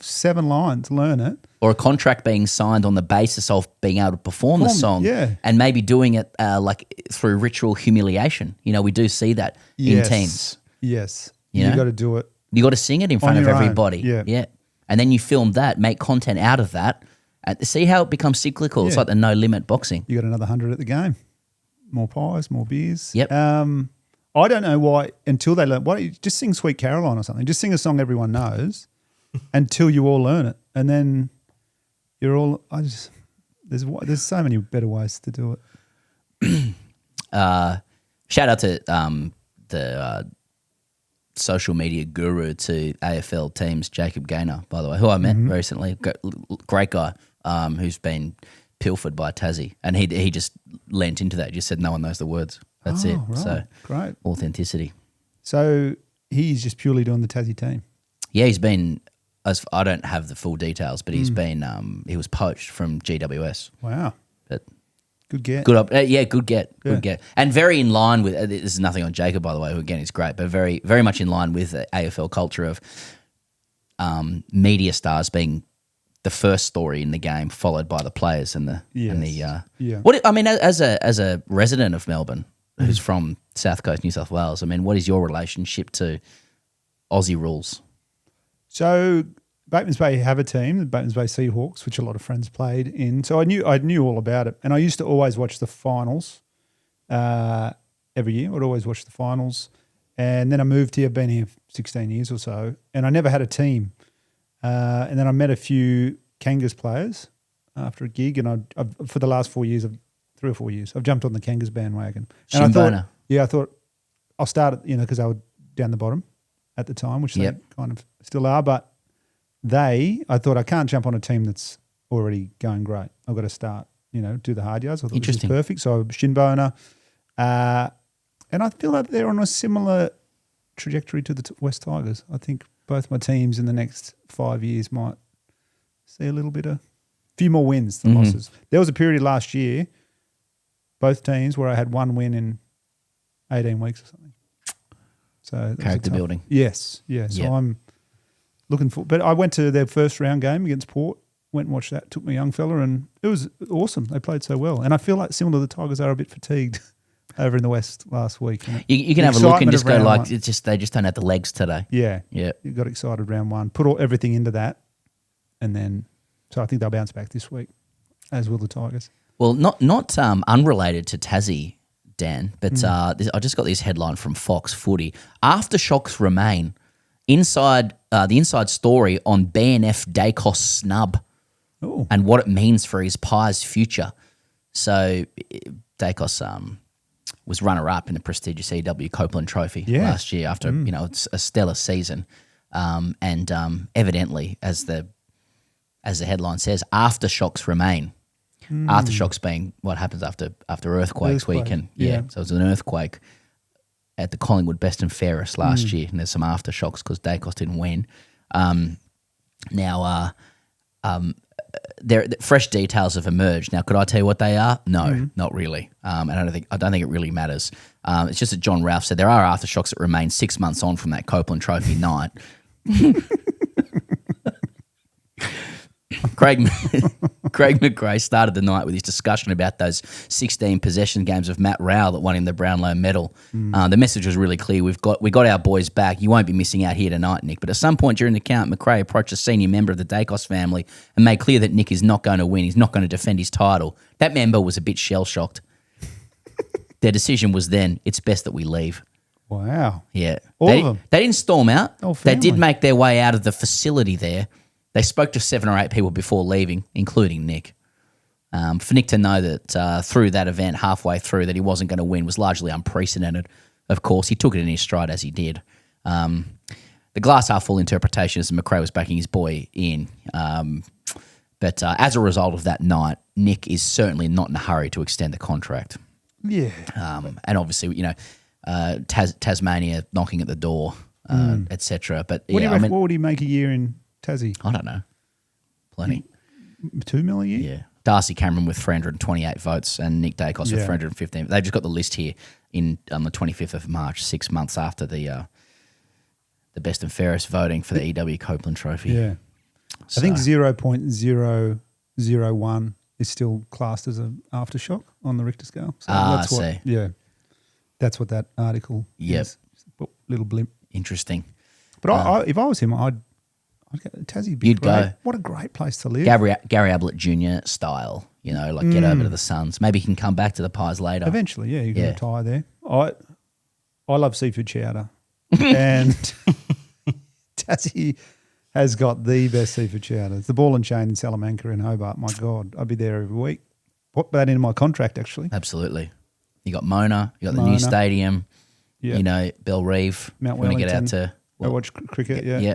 7 lines. Learn it. Or a contract being signed on the basis of being able to perform the song, yeah. and maybe doing it like through ritual humiliation. You know, we do see that in teams. Yes. You You know? got to do it. You got to sing it in front of your own, everybody. yeah. And then you film that, make content out of that. See how it becomes cyclical. It's Yeah. like the no limit boxing. You got another 100 at the game. More pies, more beers. Yep. I don't know why until they learn. Why don't you just sing Sweet Caroline or something? Just sing a song everyone knows until you all learn it, and then you're all. There's so many better ways to do it. Shout out to the social media guru to AFL teams, Jacob Gaynor, by the way, who I met recently. Great guy who's been pilfered by Tassie, and he just lent into that. Just said no one knows the words. That's it. Right. So Great. authenticity. So he's just purely doing the Tassie team. Yeah, he's been. I don't have the full details, but he's been. He was poached from GWS. Wow. But Good get. good good get, Yeah. good get, and very in line with. This is nothing on Jacob, by the way, who again is great, but very, very much in line with the AFL culture of media stars being the first story in the game, followed by the players and the Yeah. What I mean, as a resident of Melbourne, who's from South Coast, New South Wales, I mean, what is your relationship to Aussie rules? So Batemans Bay have a team, the Batemans Bay Seahawks, which a lot of friends played in. So I knew all about it, and I used to always watch the finals every year. I'd always watch the finals, and then I moved here. I've been here 16 years or so, and I never had a team. And then I met a few Kangas players after a gig, and I've for the last 4 years, 3 or 4 years, I've jumped on the Kangas bandwagon. And Shimbona. I thought I'll start at, because they were down the bottom at the time, which they kind of still are. But I thought I can't jump on a team that's already going great. I've got to start, do the hard yards. I thought this is perfect. So Shinbona. And I feel like they're on a similar trajectory to the West Tigers. I think both my teams in the next 5 years might see a few more wins than losses. There was a period last year, both teams, where I had one win in 18 weeks or something. So Character building. Yes. So I'm looking for. But I went to their first round game against Port. Went and watched that. Took my young fella, and it was awesome. They played so well, and I feel like similar to the Tigers are a bit fatigued over in the West last week. You can have a look and just go like, they just don't have the legs today. Yeah. Yeah. You got excited round one. Put everything into that, and then so I think they'll bounce back this week, as will the Tigers. Well, not unrelated to Tassie, Dan, but I just got this headline from Fox Footy. Aftershocks remain. The inside story on BNF Dacos snub and what it means for his Pies future. So Dacos was runner-up in the prestigious EW Copeland Trophy last year after a stellar season, and evidently, as the headline says, aftershocks remain. Aftershocks being what happens after earthquakes weekend. Yeah. So it was an earthquake at the Collingwood Best and Fairest last year, and there's some aftershocks because Dacos didn't win. Fresh details have emerged. Now, could I tell you what they are? No, not really. And I don't think it really matters. It's just that John Ralph said there are aftershocks that remain 6 months on from that Copeland Trophy night. Craig McRae started the night with his discussion about those 16 possession games of Matt Rowell that won him the Brownlow medal. The message was really clear. We got our boys back. You won't be missing out here tonight, Nick. But at some point during the count, McRae approached a senior member of the Dacos family and made clear that Nick is not going to win. He's not going to defend his title. That member was a bit shell-shocked. Their decision was then, it's best that we leave. Wow. Yeah. All of them? They didn't storm out. They did family. make their way out of the facility there. They spoke to 7 or 8 people before leaving, including Nick. For Nick to know that through that event, halfway through, that he wasn't going to win was largely unprecedented. Of course, he took it in his stride as he did. the glass half full interpretation is that McRae was backing his boy in. But as a result of that night, Nick is certainly not in a hurry to extend the contract. Yeah. And obviously, Tasmania knocking at the door, etc. But What yeah, what would he make a year in Tassie? I don't know. Plenty. $2 million a year? Yeah. Darcy Cameron with 328 votes and Nick Dacos with 315. They've just got the list here on the 25th of March, 6 months after the best and fairest voting for the EW Copeland Trophy. Yeah. So, I think 0.001 is still classed as an aftershock on the Richter scale. So that's what, see. Yeah. That's what that article is. Little blimp. Interesting. But if I was him, I'd go to Tassie. You'd great. go. What a great place to live. Gary Ablett Jr. style, get over to the Suns. Maybe he can come back to the Pies later. Eventually, yeah, you can retire there. I love seafood chowder. And Tassie has got the best seafood chowder. It's the Ball and Chain in Salamanca in Hobart. My God, I'd be there every week. Put that in my contract, actually. Absolutely. You got Mona, you got the new stadium, Bell Reeve. Mount We're going to Wellington. get out to... I watch cricket, yeah. Yeah.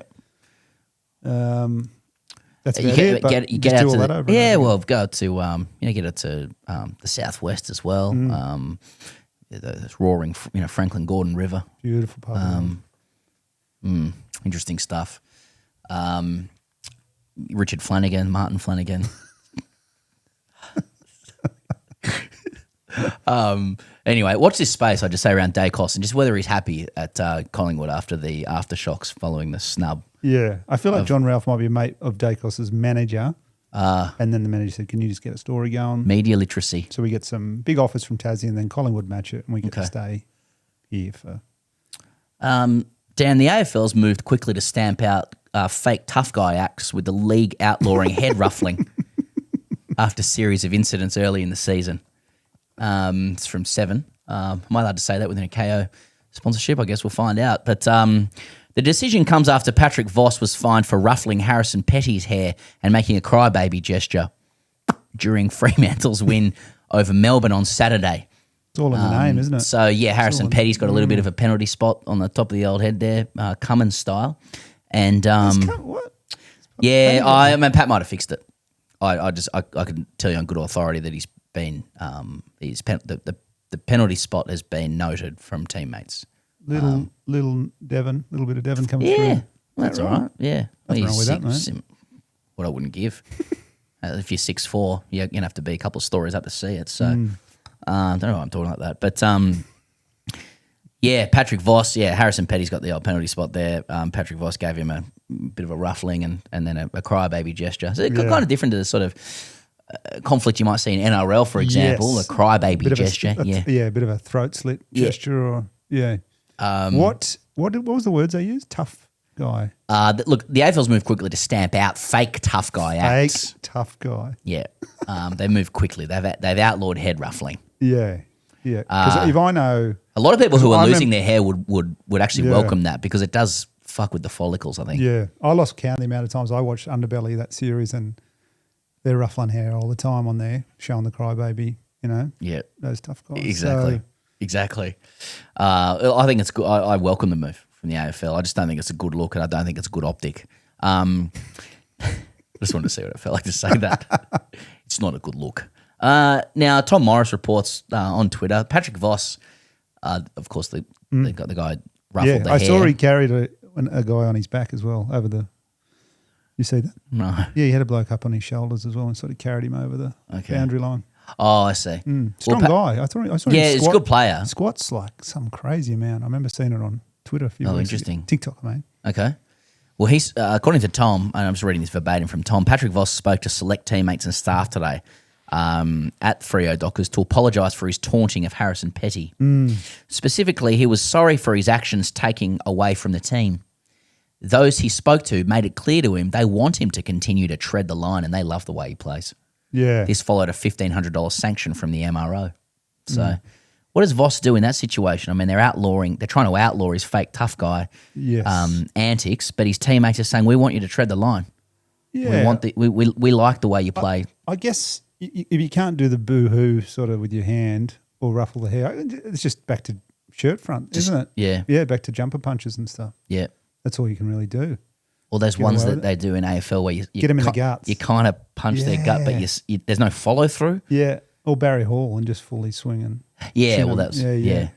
That's about it. But you get out do all to that over. go to get it to the southwest as well. The roaring, Franklin Gordon River. Beautiful pub. Interesting stuff. Richard Flanagan, Martin Flanagan. Anyway, watch this space. I just say around Dacos and just whether he's happy at Collingwood after the aftershocks following the snub. Yeah, I feel like John Ralph might be a mate of Dacos's manager. And then the manager said, "Can you just get a story going?" Media literacy. So we get some big offers from Tassie, and then Collingwood match it, and we get to stay here for. Dan, the AFL's moved quickly to stamp out fake tough guy acts with the league outlawing head ruffling after a series of incidents early in the season. It's from 7. Am I allowed to say that within a Kayo sponsorship? I guess we'll find out. But the decision comes after Patrick Voss was fined for ruffling Harrison Petty's hair and making a crybaby gesture during Fremantle's win over Melbourne on Saturday. It's all in the name, isn't it? So, yeah, Harrison Petty's got a little bit of a penalty spot on the top of the old head there, Cummins style. And, what? yeah, Pat might have fixed it. I can tell you on good authority that he's been, the penalty spot has been noted from teammates. Little Devon, little bit of Devon coming through. Yeah, that's all right. Yeah. Nothing wrong with that, mate. What I wouldn't give. If you're 6'4", you're going to have to be a couple of stories up to see it. So, I don't know why I'm talking like that. But, yeah, Patrick Voss, Harrison Petty's got the old penalty spot there. Patrick Voss gave him a bit of a ruffling and then a crybaby gesture. So it's kind of different to the sort of conflict you might see in NRL, for example, a crybaby gesture. A bit of a throat slit gesture or, what was the words they used? Tough guy. Look, the AFL's moved quickly to stamp out fake tough guy acts. Fake tough guy. Yeah. They moved quickly. They've outlawed head ruffling. Yeah. Yeah. Because if I know... A lot of people who are losing their hair would actually welcome that because it does fuck with the follicles, I think. Yeah. I lost count the amount of times I watched Underbelly, that series, and they're ruffling hair all the time on there, showing the crybaby, Yeah. those tough guys. Exactly. So, Exactly. I think it's good. I welcome the move from the AFL. I just don't think it's a good look, and I don't think it's a good optic. I just wanted to see what it felt like to say that. It's not a good look. Now, Tom Morris reports on Twitter, Patrick Voss, of course, the guy ruffled the hair. I saw he carried a guy on his back as well over the... You see that? No. Yeah, he had a bloke up on his shoulders as well and sort of carried him over the boundary line. Oh, I see. Strong guy. I saw him squat. He's a good player. Squats like some crazy amount. I remember seeing it on Twitter a few weeks interesting. ago. TikTok, I mean. Okay. Well, he's according to Tom, and I'm just reading this verbatim from Tom, Patrick Voss spoke to select teammates and staff today at Freo Dockers to apologise for his taunting of Harrison Petty. Specifically, he was sorry for his actions taking away from the team. Those he spoke to made it clear to him they want him to continue to tread the line and they love the way he plays. Yeah. This followed a $1,500 sanction from the MRO. So what does Voss do in that situation? I mean, they're trying to outlaw his fake tough guy antics, but his teammates are saying, we want you to tread the line. Yeah. We like the way you play. I guess if you can't do the boo-hoo sort of with your hand or ruffle the hair, it's just back to shirt front, isn't it? Yeah. Yeah, back to jumper punches and stuff. Yeah. That's all you can really do. Well, there's Get ones away that with they do in AFL where you Get 'em in the ki- guts. You kind of punch their gut, but there's no follow through. Yeah, or Barry Hall and just fully swinging. Yeah, Shin well, him. that's yeah.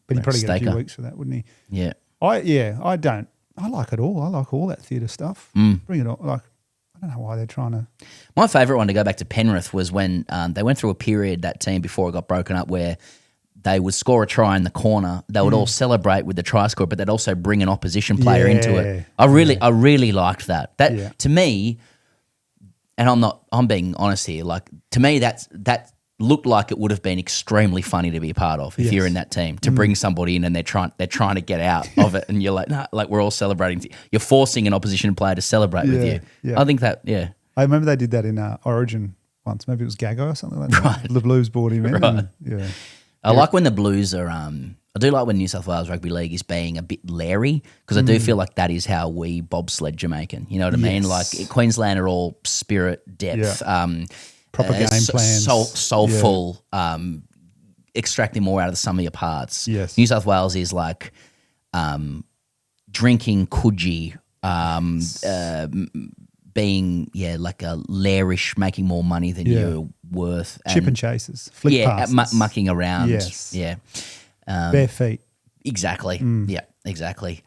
But he'd probably get a few Staker. weeks for that, wouldn't he? Yeah. I don't. I like it all. I like all that theatre stuff. Bring it on. Like, I don't know why they're trying to. My favourite one to go back to Penrith was when they went through a period, that team, before it got broken up, where they would score a try in the corner. They would all celebrate with the try score, but they'd also bring an opposition player into it. I really liked that. That to me, and I'm being honest here. Like, to me, that looked like it would have been extremely funny to be a part of if you're in that team, to bring somebody in and they're trying to get out of it, and you're like, nah, like, we're all celebrating. You're forcing an opposition player to celebrate with you. Yeah. I think that, I remember they did that in Origin once. Maybe it was Gago or something like that. Right. The Blues brought him in. Right. And, I like when the Blues are. I do like when New South Wales Rugby League is being a bit leery, because I do feel like that is how we bobsled Jamaican. You know what I mean? Like, Queensland are all spirit, depth, proper game plans, soulful, extracting more out of the sum of your parts. Yes. New South Wales is like drinking coogee, being like a lairish, making more money than you're worth. Chip and chases, flick passes. Mucking around. Yes. Yeah. Bare feet. Exactly. Yeah, exactly.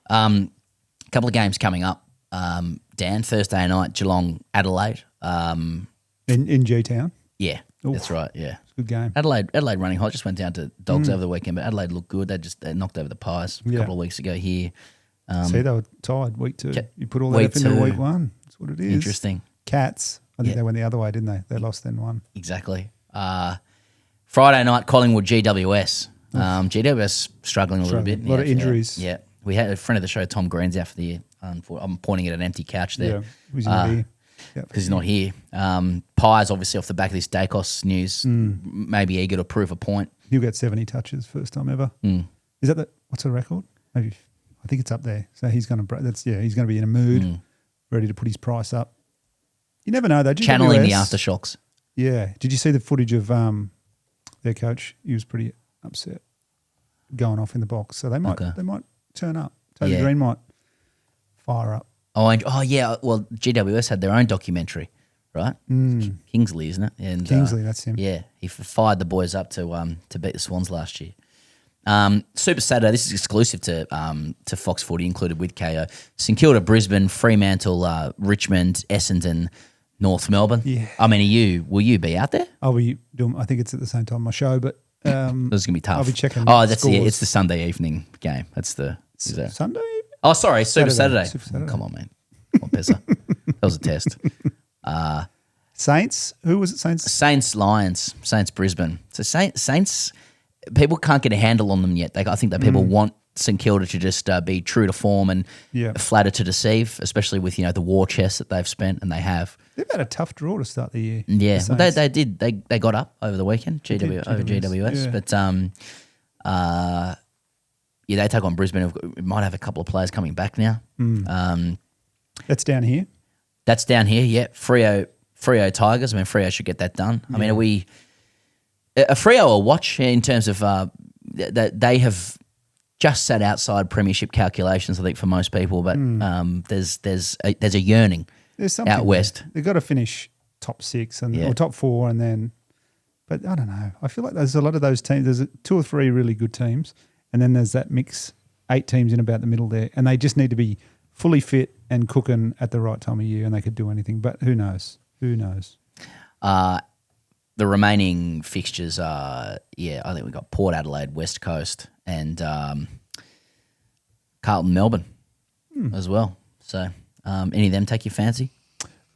Couple of games coming up. Dan, Thursday night, Geelong, Adelaide. In G-Town. Yeah, that's right. Yeah, It's a good game. Adelaide running hot. Just went down to Dogs over the weekend, but Adelaide looked good. They knocked over the Pies a couple of weeks ago here. See, they were tied week 2. You put all that week up into 2. week 1. That's what it is. Interesting. Cats. I think they went the other way, didn't they? They lost then won. Exactly. Friday night, Collingwood, GWS. GWS struggling a little bit. A lot of injuries. Yeah. We had a friend of the show, Tom Green's out for the year. I'm pointing at an empty couch there. Yeah, who's not here. Because he's not here. Pies, obviously, off the back of this Dacos news, maybe eager to prove a point. He'll get 70 touches first time ever. Is that what's the record? Maybe, I think it's up there. So he's going to he's going to be in a mood, ready to put his price up. You never know though. Channeling the GWS, aftershocks. Yeah. Did you see the footage of their coach? He was pretty upset, going off in the box. So they might turn up. Toby Green might fire up. Oh yeah. Well, GWS had their own documentary, right? Kingsley, isn't it? And Kingsley, that's him. Yeah, he fired the boys up to beat the Swans last year. Super Saturday. This is exclusive to Fox Footy, included with Kayo. St Kilda, Brisbane, Fremantle, Richmond, Essendon, North Melbourne. Yeah. I mean, will you be out there? I'll be doing. I think it's at the same time my show, but this is gonna be tough. I'll be checking. Oh, that's scores. it's the Sunday evening game. That's the Sunday. Oh, sorry, Super Saturday. Super Saturday. Come on, man. Come on, Pezza. That was a test. Saints. Who was it? Saints. Saints, Lions, Saints, Brisbane. So Saints, people can't get a handle on them yet. I think that people want St Kilda to just be true to form and flatter to deceive, especially with the war chest that they've spent and they have. They've had a tough draw to start the year. Yeah, the well, Saints. they did. They got up over the weekend. Over GWS, yeah. but they take on Brisbane. We might have a couple of players coming back now. That's down here. That's down here. Yeah, Freo Tigers. I mean, Freo should get that done. I mean, are we a Freo a watch in terms of that they have just sat outside premiership calculations? I think for most people, but there's a yearning. There's something out west. They've got to finish top 6 or top 4, and then. But I don't know. I feel like there's a lot of those teams. There's 2 or 3 really good teams, and then there's that mix, 8 teams in about the middle there, and they just need to be fully fit and cooking at the right time of year, and they could do anything. But who knows? Who knows? The remaining fixtures are, I think we've got Port Adelaide, West Coast, and Carlton, Melbourne as well. So any of them take your fancy?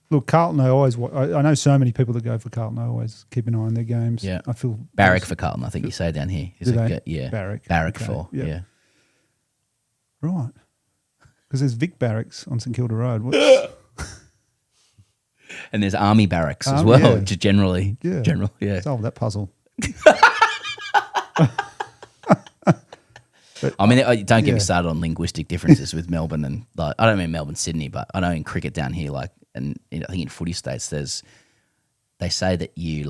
Look, Carlton, I know so many people that go for Carlton. I always keep an eye on their games. Yeah. I feel Barrack for Carlton, I think you say down here. Do they? Yeah. Barrack Barrack okay. for, Yep. yeah. Right. Because there's Vic Barracks on St Kilda Road. And there's Army Barracks as well, yeah. just generally. Yeah. Solve that puzzle. I mean, don't get me started on linguistic differences with Melbourne and I don't mean Melbourne, Sydney, but I know in cricket down here, and I think in footy states, they say that you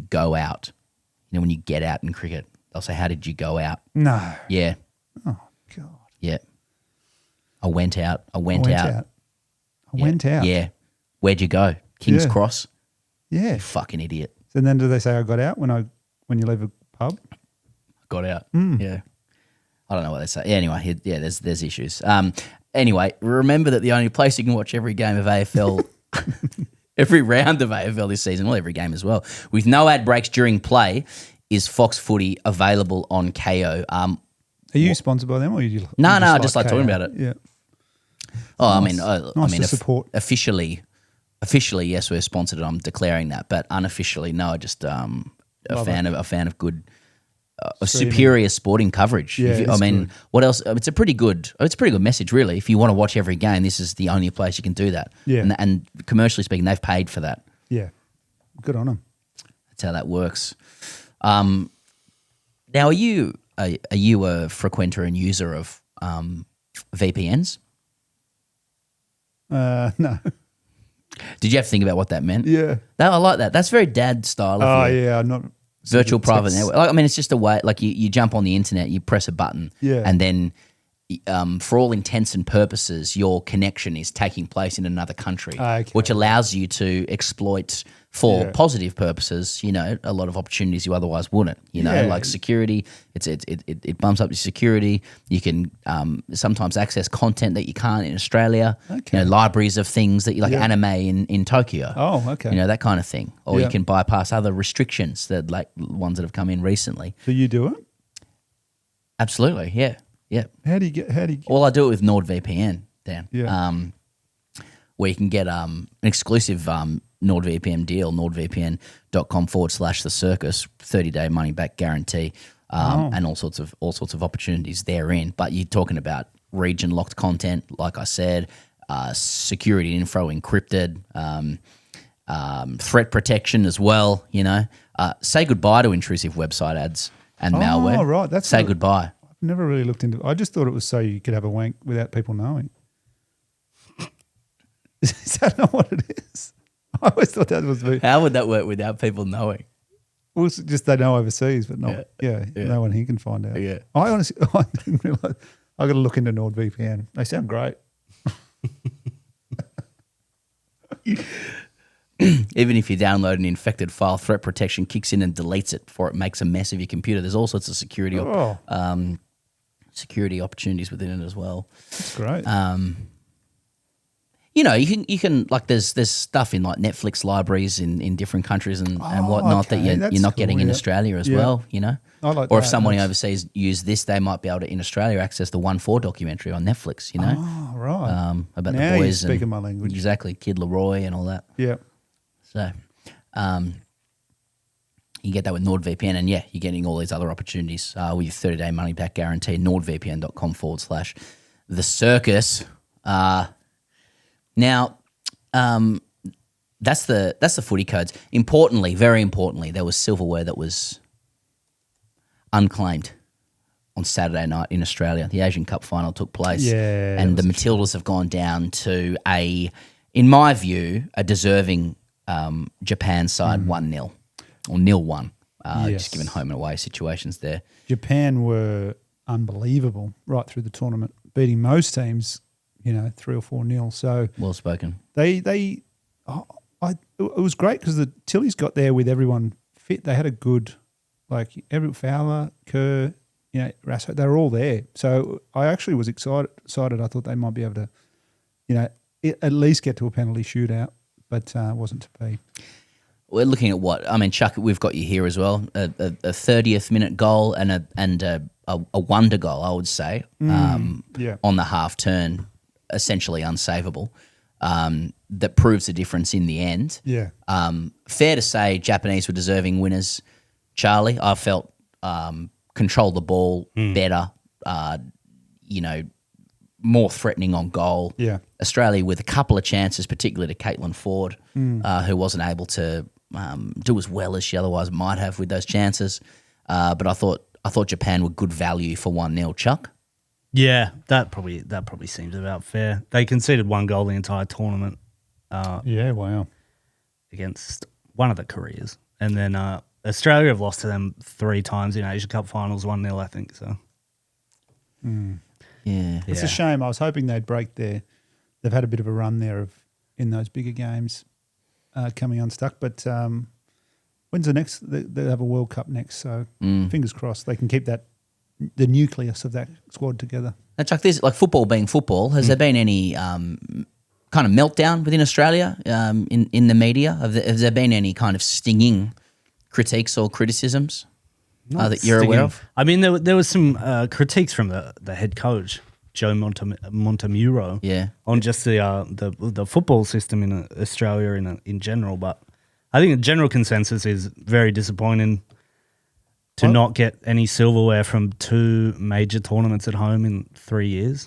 go out. When you get out in cricket, they'll say, "How did you go out?" No. Yeah. Oh God. Yeah. I went out. I went out. Yeah. Where'd you go? King's Yeah. Cross? Yeah. You fucking idiot. And then do they say I got out when you leave a pub? Got out. Mm. Yeah. I don't know what they say. Yeah, anyway, there's issues. Anyway, remember that the only place you can watch every game of AFL, every round of AFL this season, well, every game as well, with no ad breaks during play, is Fox Footy available on Kayo. Are you sponsored by them, or you? No, I just like talking about it. Yeah. Oh, Nice. Nice to support. Officially, yes, we're sponsored. I'm declaring that, but unofficially, no. Just a fan of good, superior sporting coverage. Yeah, good. What else? It's a pretty good message, really. If you want to watch every game, this is the only place you can do that. Yeah. And commercially speaking, they've paid for that. Yeah. Good on them. That's how that works. Now, are you a frequenter and user of VPNs? No. Did you have to think about what that meant? Yeah. I like that. That's very dad style. Oh, Of you. yeah. I'm not. Virtual private network. Like, I mean, it's just a way. Like you jump on the internet, you press a button, Yeah. and then, for all intents and purposes, your connection is taking place in another country, Okay. which allows you to exploit for Yeah. positive purposes. A lot of opportunities you otherwise wouldn't. Yeah. Like security. It bumps up your security. You can sometimes access content that you can't in Australia. Okay. Libraries of things that you like, Yeah. anime in Tokyo. Oh, okay. That kind of thing. Or Yeah. you can bypass other restrictions that like ones that have come in recently. So you do it? Absolutely, yeah. How do you get? Well, I do it with NordVPN, Dan. Yeah. Where you can get an exclusive NordVPN deal, nordvpn.com/the circus, 30-day money back guarantee, and all sorts of opportunities therein. But you're talking about region locked content, like I said, security info encrypted, threat protection as well. Say goodbye to intrusive website ads and malware. Oh, right. That's say goodbye. I've never really looked into it. I just thought it was so you could have a wank without people knowing. Is that not what it is? I always thought that was. How would that work without people knowing? Well, it's just they know overseas, but not. Yeah, no one here can find out. Yeah. I honestly, I didn't realize. I got to look into NordVPN. They sound great. Even if you download an infected file, threat protection kicks in and deletes it before it makes a mess of your computer. There's all sorts of security opportunities within it as well. That's great. You can like there's stuff in like Netflix libraries in different countries and whatnot that you're not getting in Australia as well. I like or if that. somebody overseas use this, they might be able to in Australia access the 1-4 documentary on Netflix. Oh, right. About Now the you're boys speaking my language. Exactly, Kid Leroy and all that. Yeah. So, you get that with NordVPN, and you're getting all these other opportunities with your 30-day money back guarantee. NordVPN.com/the circus. Now, that's the footy codes. Importantly, very importantly, there was silverware that was unclaimed on Saturday night in Australia. The Asian Cup final took place, and the Matildas have gone down to in my view, a deserving Japan side 1-0 or 0-1. Just given home and away situations there. Japan were unbelievable right through the tournament, beating most teams, 3 or 4-0. So well spoken. It was great because the Tillies got there with everyone fit. They had a good, every Fowler, Kerr, Rasso, they were all there. So I actually was excited. I thought they might be able to, at least get to a penalty shootout, but wasn't to be. We're looking at Chuck, we've got you here as well. A 30th minute goal and a wonder goal, I would say, on the half turn, essentially unsavable. That proves the difference in the end. Yeah. Fair to say, Japanese were deserving winners. Charlie, I felt controlled the ball better. More threatening on goal. Yeah. Australia with a couple of chances, particularly to Caitlin Ford, who wasn't able to do as well as she otherwise might have with those chances. But I thought Japan were good value for 1-0. Chuck? Yeah, that probably seems about fair. They conceded 1 goal the entire tournament. Wow. Against one of the Koreas. And then Australia have lost to them 3 times in Asia Cup finals, 1-0, I think. So Yeah. It's a shame. I was hoping they'd break their. They've had a bit of a run there in those bigger games coming unstuck. But when's the next? They have a World Cup next, so fingers crossed they can keep the nucleus of that squad together. Now, Chuck, this like football being football. Has there been any kind of meltdown within Australia in the media? Has there been any kind of stinging critiques or criticisms that you're aware of? I mean, there was some critiques from the head coach, Joe Montemuro, on just the football system in Australia in general. But I think the general consensus is very disappointing to not get any silverware from 2 major tournaments at home in 3 years.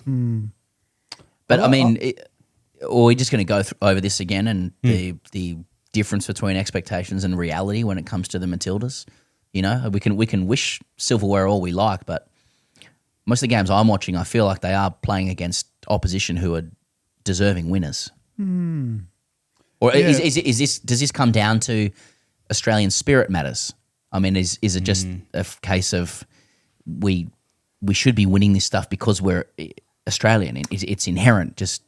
But I mean, are we just going to go over this again and the difference between expectations and reality when it comes to the Matildas? You know, we can wish silverware all we like, but most of the games I'm watching, I feel like they are playing against opposition who are deserving winners. Or is this? Does this come down to Australian spirit matters? I mean, is it just a case of we should be winning this stuff because we're Australian? It's inherent. Just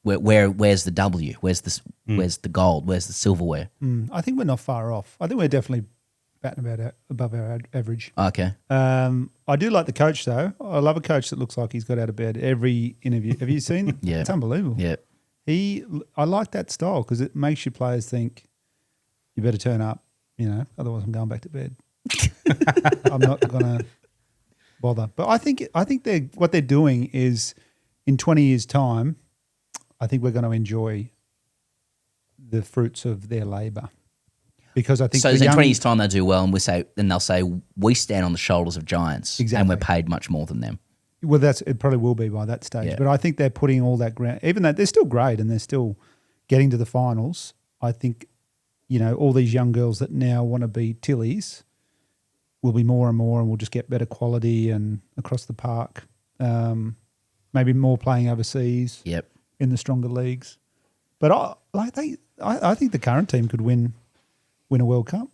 where's the W? Where's the gold? Where's the silverware? I think we're not far off. I think we're definitely batting about above our average. Okay. I do like the coach though. I love a coach that looks like he's got out of bed every interview. Have you seen? Yeah, it's unbelievable. Yeah. I like that style because it makes your players think you better turn up. You know, otherwise I'm going back to bed. I'm not going to bother. But I think what they're doing is in 20 years' time, I think we're going to enjoy the fruits of their labour. Because I think so. In 20 years' time, they do well, and they'll say we stand on the shoulders of giants, and we're paid much more than them. Well, it probably will be by that stage. Yeah. But I think they're putting all that ground, even though they're still great and they're still getting to the finals. I think, you know, all these young girls that now want to be Tillies will be more and more, and we'll just get better quality and across the park. Maybe more playing overseas. Yep. In the stronger leagues. But I think the current team could win a World Cup.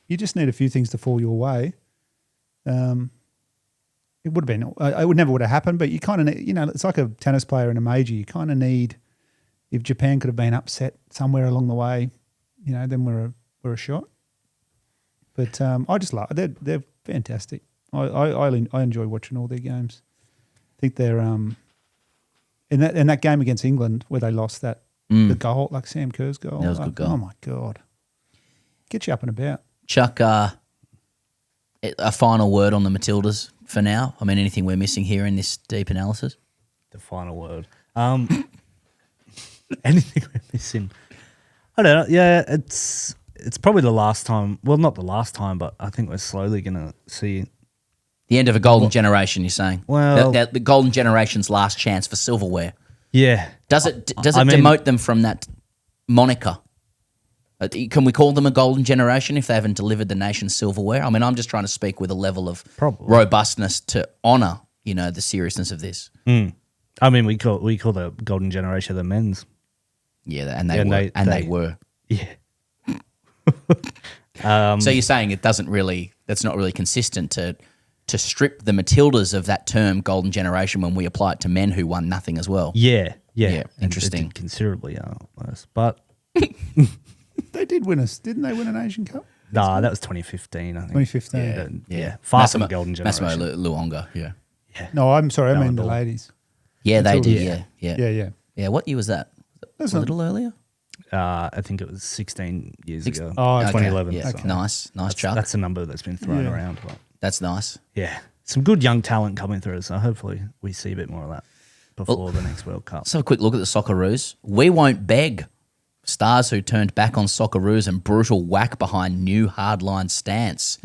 You just need a few things to fall your way. It would have been. It would never have happened. But you kind of, you know, it's like a tennis player in a major. You kind of need. If Japan could have been upset somewhere along the way, you know, then we're a shot. But I just love. They're fantastic. I enjoy watching all their games. I think they're in that game against England where they lost the goal, like Sam Kerr's goal. That was a good goal. Oh my God. Get you up and about. Chuck, a final word on the Matildas for now? I mean, anything we're missing here in this deep analysis? The final word. Anything we're missing? I don't know. Yeah, it's probably the last time. Well, not the last time, but I think we're slowly going to see the end of a golden generation. You're saying? Well, the golden generation's last chance for silverware. Yeah. Does it demote them from that moniker? Can we call them a golden generation if they haven't delivered the nation's silverware? I mean, I'm just trying to speak with a level of robustness to honour, you know, the seriousness of this. I mean, we call the golden generation the men's. Yeah, and they were. Yeah. So you're saying that's not really consistent to strip the Matildas of that term golden generation when we apply it to men who won nothing as well. Yeah. Interesting. It did considerably worse, but they did win didn't they win an Asian Cup? Nah, that was 2015, I think. 2015. Yeah. Far from the golden generation. Massimo Luongo, yeah. No, I'm sorry, I mean the ladies. Yeah, they did, yeah. Yeah. What year was that? Was it a little earlier? I think it was 16 years ago. Oh, 2011. Yeah. So Nice, Chuck. That's a number that's been thrown around. But that's nice. Yeah. Some good young talent coming through, so hopefully we see a bit more of that before the next World Cup. Let's have a quick look at the Socceroos. We won't beg. Stars who turned back on Socceroos and brutal whack behind new hardline stance.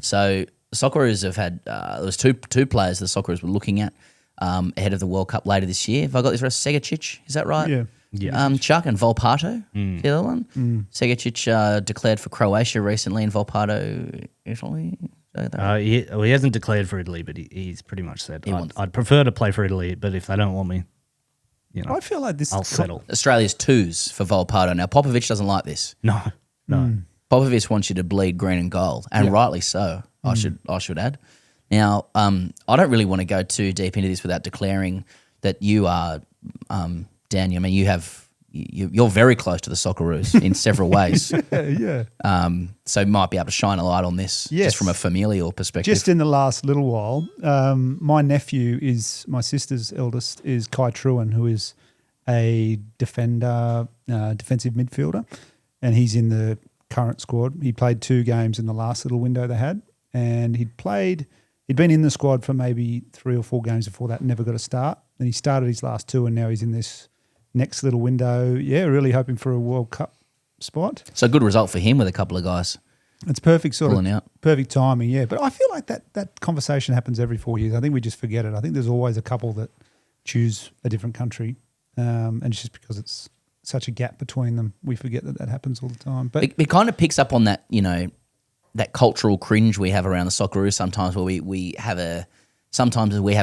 So the Socceroos have had there was two players the Socceroos were looking at ahead of the World Cup later this year. Have I got this right? Segacic, is that right? Yeah. Chuck and Volpato, the other one. Segacic declared for Croatia recently, and Volpato Italy. He hasn't declared for Italy, but he's pretty much said I'd prefer to play for Italy, but if they don't want me, you know, I feel like this. I'll settle. Australia's twos for Volpato. Now Popovic doesn't like this. No. Popovic wants you to bleed green and gold, and rightly so. I should add. Now, I don't really want to go too deep into this without declaring that you are, Daniel. I mean, you're very close to the Socceroos in several ways. Yeah. So you might be able to shine a light on this just from a familial perspective. Just in the last little while, my nephew is my sister's eldest is Kai Truan, who is a defensive midfielder, and he's in the current squad. He played 2 games in the last little window they had, and he'd been in the squad for maybe 3 or 4 games before that, never got a start. Then he started his last 2, and now he's in this next little window. Yeah, really hoping for a World Cup spot. So a good result for him with a couple of guys. It's perfect pulling out. Perfect timing, yeah. But I feel like that conversation happens every 4 years. I think we just forget it. I think there's always a couple that choose a different country, and it's just because it's such a gap between them, we forget that happens all the time. But it kind of picks up on that, that cultural cringe we have around the Socceroos sometimes, where we have a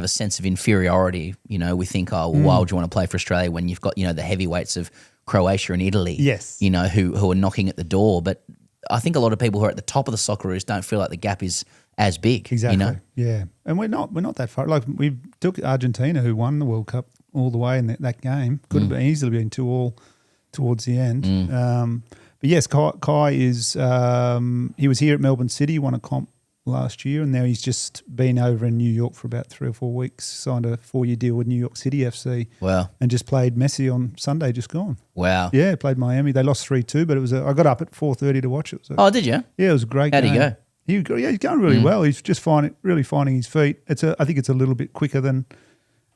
sense of inferiority. We think, why would you want to play for Australia when you've got, the heavyweights of Croatia and Italy, yes, who are knocking at the door. But I think a lot of people who are at the top of the Socceroos don't feel like the gap is as big. Exactly. Yeah. And we're not that far. Like we took Argentina, who won the World Cup, all the way in that game. Could have easily been 2-2 towards the end. But yes, Kai is he was here at Melbourne City, won a comp last year, and now he's just been over in New York for about 3 or 4 weeks, signed a 4-year deal with New York City FC. Wow. And just played Messi on Sunday, just gone. Wow. Yeah, played Miami. They lost 3-2, but I got up at 4:30 to watch it. So, did you? Yeah, it was a great game. How'd he go? He's going really well. He's just really finding his feet. I think it's a little bit quicker than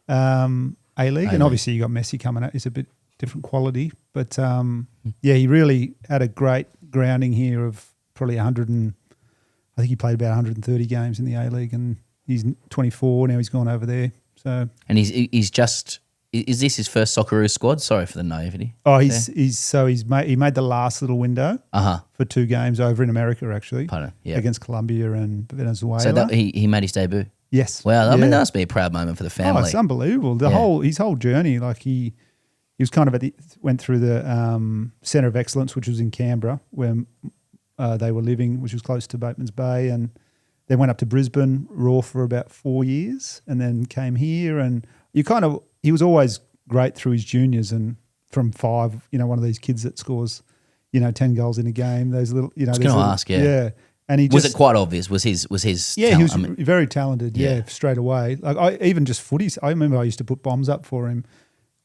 A-League. And obviously you got Messi coming out. It's a bit different quality. But, he really had a great grounding here of probably I think he played about 130 games in the A-League, and he's 24 now. He's gone over there. So, and he's just. Is this his first Socceroos squad? Sorry for the naivety. Oh, he made the last little window for 2 games over in America actually, against Colombia and Venezuela. So he made his debut. Yes. Wow. I mean, that must be a proud moment for the family. Oh, it's unbelievable. His whole journey, like he was kind of went through the Centre of Excellence, which was in Canberra, where they were living, which was close to Bateman's Bay, and then went up to Brisbane Raw for about 4 years, and then came here. And he was always great through his juniors, and from 5, one of these kids that scores, 10 goals in a game. Those little, I was going to ask, yeah. And he was it quite obvious? Was his yeah, talent? he was very talented. Yeah, straight away. Like even just footy. I remember I used to put bombs up for him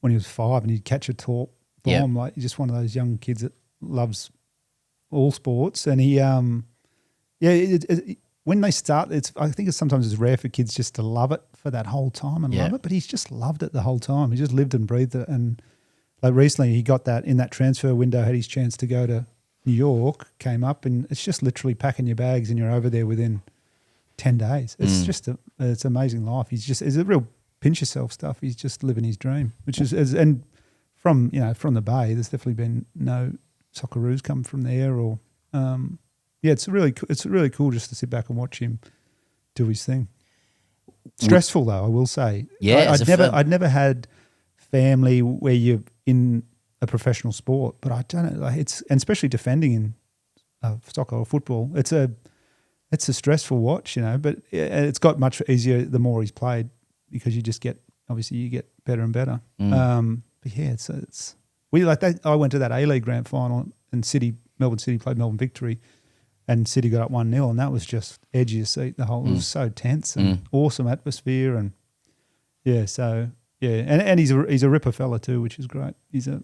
when he was 5, and he'd catch a top bomb. Like he's just one of those young kids that loves all sports. And he, when they start, I think sometimes it's rare for kids just to love it for that whole time and love it. But he's just loved it the whole time. He just lived and breathed it. And like recently, he got that in that transfer window, had his chance to go to New York, came up, and it's just literally packing your bags and you're over there within 10 days. It's just it's an amazing life. It's a real pinch yourself stuff. He's just living his dream, which is and from the Bay, there's definitely been no Socceroos come from there or it's really cool just to sit back and watch him do his thing. Stressful though, I will say. Yeah, I'd never had family where you're in a professional sport, but I don't know. Like and especially defending in soccer or football, it's a stressful watch, But it's got much easier the more he's played because you just get better and better. But yeah, it's we like that. I went to that A-League grand final and Melbourne City played Melbourne Victory, and City got up 1-0, and that was just edge of your seat. It was so tense and awesome atmosphere, and and he's a ripper fella too, which is great. He's a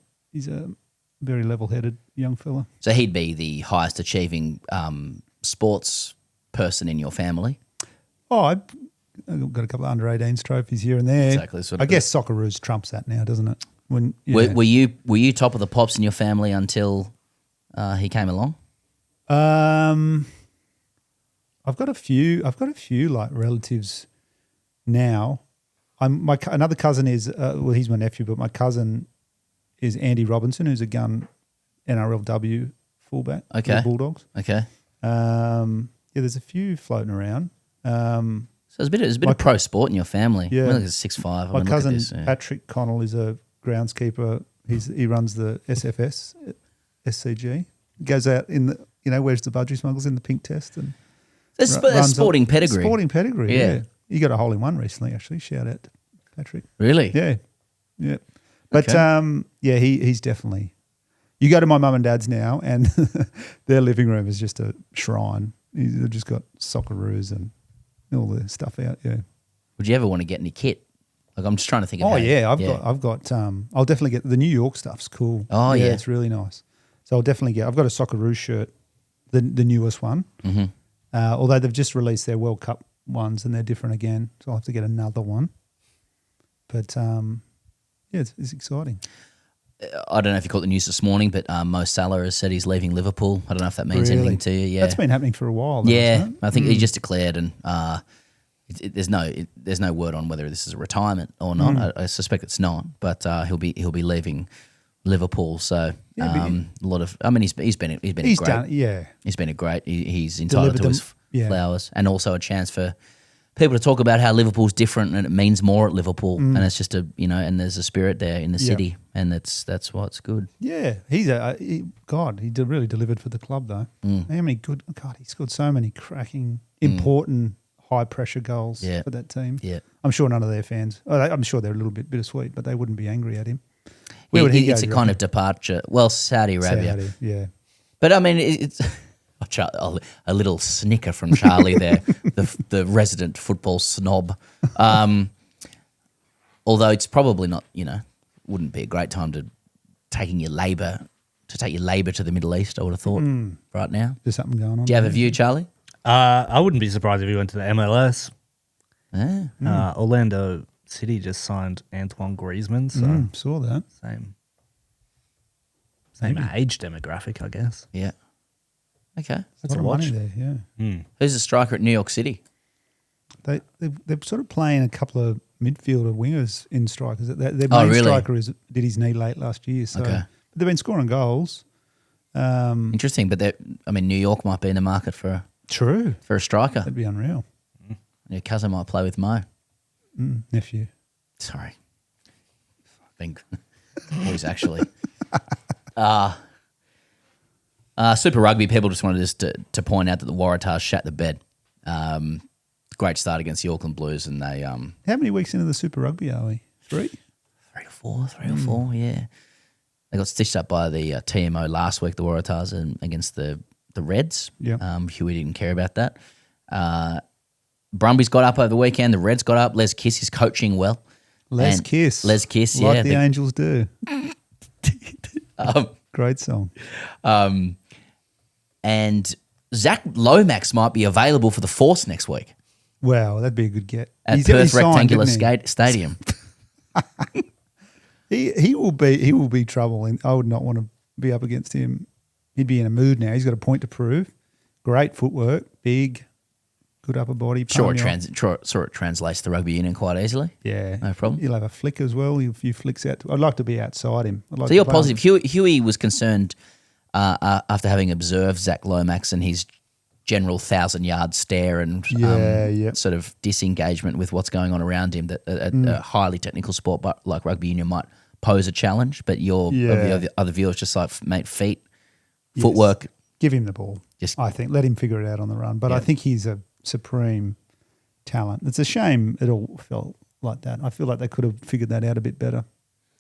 very level-headed young fella. So he'd be the highest achieving sports person in your family? Oh, I've got a couple of under-18s trophies here and there. Exactly. I guess Socceroos trumps that now, doesn't it? Were you top of the pops in your family until he came along? I've got a few like relatives now. Another cousin is he's my nephew, but my cousin is Andy Robinson, who's a gun NRLW fullback. Okay. For the Bulldogs. Okay. There's a few floating around. So there's a bit of pro sport in your family. Yeah. We're like 6'5". My cousin Patrick Connell is a groundskeeper. He runs the SCG. Goes out in the wears the budgie smuggles in the pink test, and There's runs sporting pedigree. Sporting pedigree, Yeah. yeah. You got a hole in one recently, actually. Shout out to Patrick. Really? Yeah. Yeah. But, Okay. yeah, he's definitely... You go to my mum and dad's now and their living room is just a shrine. They've just got Socceroos and all the stuff out, yeah. Would you ever want to get any kit? Like, I'm just trying to think of Oh, how- yeah, I've got I'll definitely get... The New York stuff's cool. Oh, yeah. It's really nice. So I'll definitely get... I've got a Socceroos shirt, the newest one. Mm-hmm. Although they've just released their World Cup ones and they're different again. So I'll have to get another one. But, yeah, it's exciting. I don't know if you caught the news this morning, but Mo Salah has said he's leaving Liverpool. I don't know if that means Really? anything to you. Yeah, That's been happening for a while, though, yeah, hasn't it? I think he just declared, and there's no word on whether this is a retirement or not. I suspect it's not, but he'll be leaving Liverpool. So Yeah, a lot of, I mean, he's been He's great. done, yeah. He's been a great. He's entitled Delivered to them, his yeah. flowers, and also a chance for people to talk about how Liverpool's different and it means more at Liverpool, and it's just and there's a spirit there in the Yeah. city, and that's what's good. Yeah, he's he really delivered for the club though. How many he scored so many cracking, important, high pressure goals Yeah. for that team. Yeah. I'm sure none of their fans. I'm sure they're a little bit bittersweet, but they wouldn't be angry at him. Where would he go, It's a you kind reckon? of departure. Well, Saudi Arabia, Saudi, yeah. but I mean it's. A little snicker from Charlie there, the resident football snob. Although it's probably not, wouldn't be a great time to take your labour to the Middle East. I would have thought right now. There's something going on. Do you have a there. view, Charlie? I wouldn't be surprised if he went to the MLS. Yeah. Orlando City just signed Antoine Griezmann, so Saw that. same Maybe. age demographic, I guess. Yeah. Okay. That's a lot of money there. Yeah. Who's the striker at New York City? They're sort of playing a couple of midfielder wingers in strikers. Their main really? striker did his knee late last year. So Okay. they've been scoring goals. Interesting, but New York might be in the market for True. a striker. That'd be unreal. Your cousin might play with Mo. Nephew. Sorry. Think boys actually. Super Rugby people just wanted us to point out that the Waratahs shat the bed. Great start against the Auckland Blues, and they How many weeks into the Super Rugby are we? 3? 3 or 4, yeah. They got stitched up by the TMO last week, the Waratahs, against the Reds. Yeah. Huey didn't care about that. Brumbies got up over the weekend. The Reds got up. Les Kiss is coaching well. Les And Kiss. Les Kiss, like yeah. the Angels do. Great song. And Zach Lomax might be available for the Force next week Wow, that'd be a good get. at He's Perth signed, Rectangular didn't he? Stadium. He will be trouble, and I would not want to be up against him. He'd be in a mood now. He's got a point to prove. Great footwork, big, good upper body. Sure, palm it translates to rugby union quite easily. Yeah, No problem. He'll have a flick as well. A few flicks out. I'd like to be outside him. I'd like So to you're play positive. Huey was concerned after having observed Zach Lomax and his general 1,000-yard stare and Yeah. sort of disengagement with what's going on around him, that a highly technical sport but like rugby union might pose a challenge. But the other viewers just like, mate, feet, footwork. Give him the ball. Just- I think let him figure it out on the run. But I think he's a supreme talent. It's a shame it all felt like that. I feel like they could have figured that out a bit better.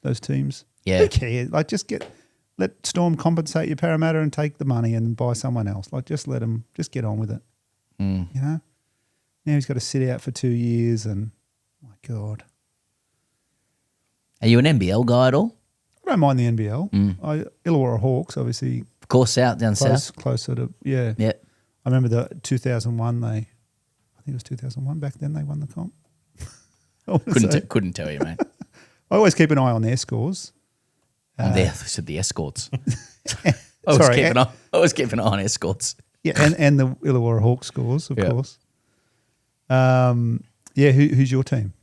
Those teams. Yeah. Who cares? Like let Storm compensate your Parramatta and take the money and buy someone else. Like just let him get on with it. You know. Now he's got to sit out for 2 years and my God. Are you an NBL guy at all? I don't mind the NBL. Illawarra Hawks, obviously. Of course, down south. Closer to yeah. Yeah. I remember the 2001. I think it was 2001. Back then, they won the comp. Couldn't tell you, mate. I always keep an eye on their scores. They said the escorts. I Sorry, always keep an eye on escorts. yeah, and the Illawarra Hawks scores, of Yeah. course. Who's your team?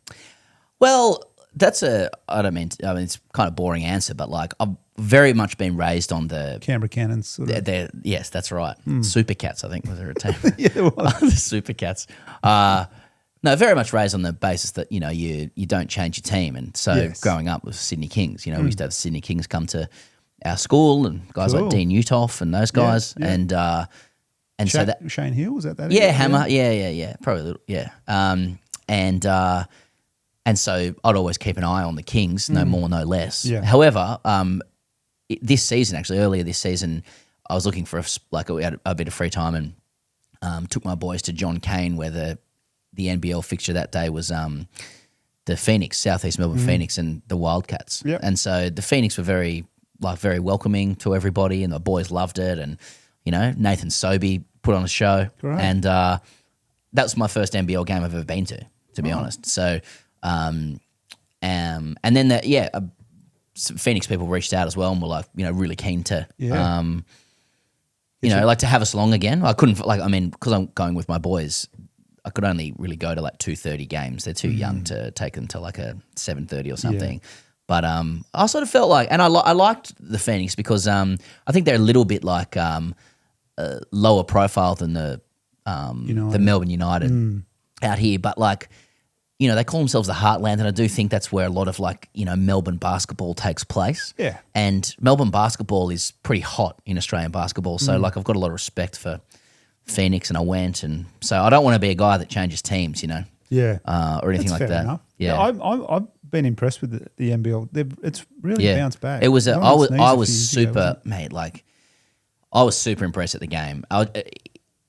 Well, it's kind of boring answer, but like I've very much been raised on the Canberra Cannons. Sort of. yes, that's right. Super Cats, I think, was their team. Yeah, it was. The Super Cats. No, very much raised on the basis that, you don't change your team. And so Yes. growing up with Sydney Kings, we used to have Sydney Kings come to our school and guys Cool. like Dean Uthoff and those guys. yeah. And so that Shane Hill, was that? Yeah, Hammer. Yeah. Probably a little. Yeah. And so I'd always keep an eye on the Kings, no more, no less. Yeah. However, this season, actually earlier this season, I was looking for we had a bit of free time and took my boys to John Cain, where the NBL fixture that day was the Phoenix, Southeast Melbourne Phoenix, and the Wildcats. Yep. And so the Phoenix were very welcoming to everybody, and the boys loved it. And Nathan Sobey put on a show, Great. and that was my first NBL game I've ever been to be honest. So, and then some Phoenix people reached out as well and were like, really keen to, like to have us along again. I couldn't, because I'm going with my boys, I could only really go to like 2:30 games. They're too young to take them to like a 7:30 or something. But I sort of felt like, and I liked the Phoenix because I think they're a little bit like lower profile than the Melbourne United out here. But like, they call themselves the Heartland, and I do think that's where a lot of Melbourne basketball takes place. Yeah. And Melbourne basketball is pretty hot in Australian basketball. So I've got a lot of respect for Phoenix, and I went, and so I don't want to be a guy that changes teams, Yeah. or anything That's like fair that. enough. Yeah. I've been impressed with the NBL. It's really bounced back. It was. It I was on its knees was a few years ago, super, wasn't it? mate. Like, I was super impressed at the game.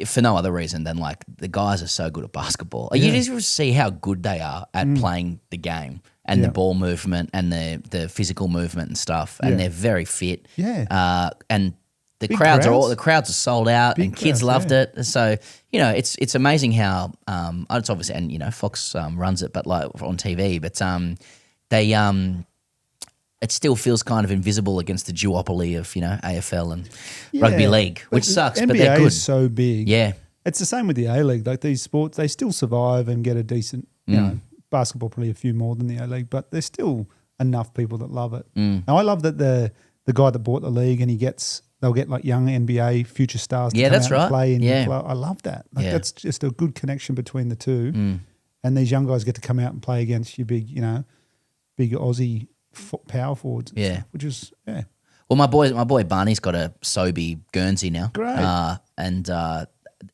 For no other reason than the guys are so good at basketball. You just see how good they are at playing the game and the ball movement and the physical movement and stuff. And they're very fit. Yeah. And the Big crowds crowds. are sold out, Big and kids crowds, loved it. So it's amazing how it's obviously, and Fox runs it, but on TV, but they it still feels kind of invisible against the duopoly of AFL and rugby league, which sucks. NBA but they're good. is so big. Yeah, It's the same with the A-League. Like these sports, they still survive and get a decent, basketball probably a few more than the A-League, but there's still enough people that love it. Now, I love that the guy that bought the league and they'll get young NBA future stars to come that's out right. and play. And Yeah. I love that. That's just a good connection between the two. And these young guys get to come out and play against your big, big Aussie power forwards. And stuff, which is, Well, my boy Barney's got a Sobey Guernsey now. Great. And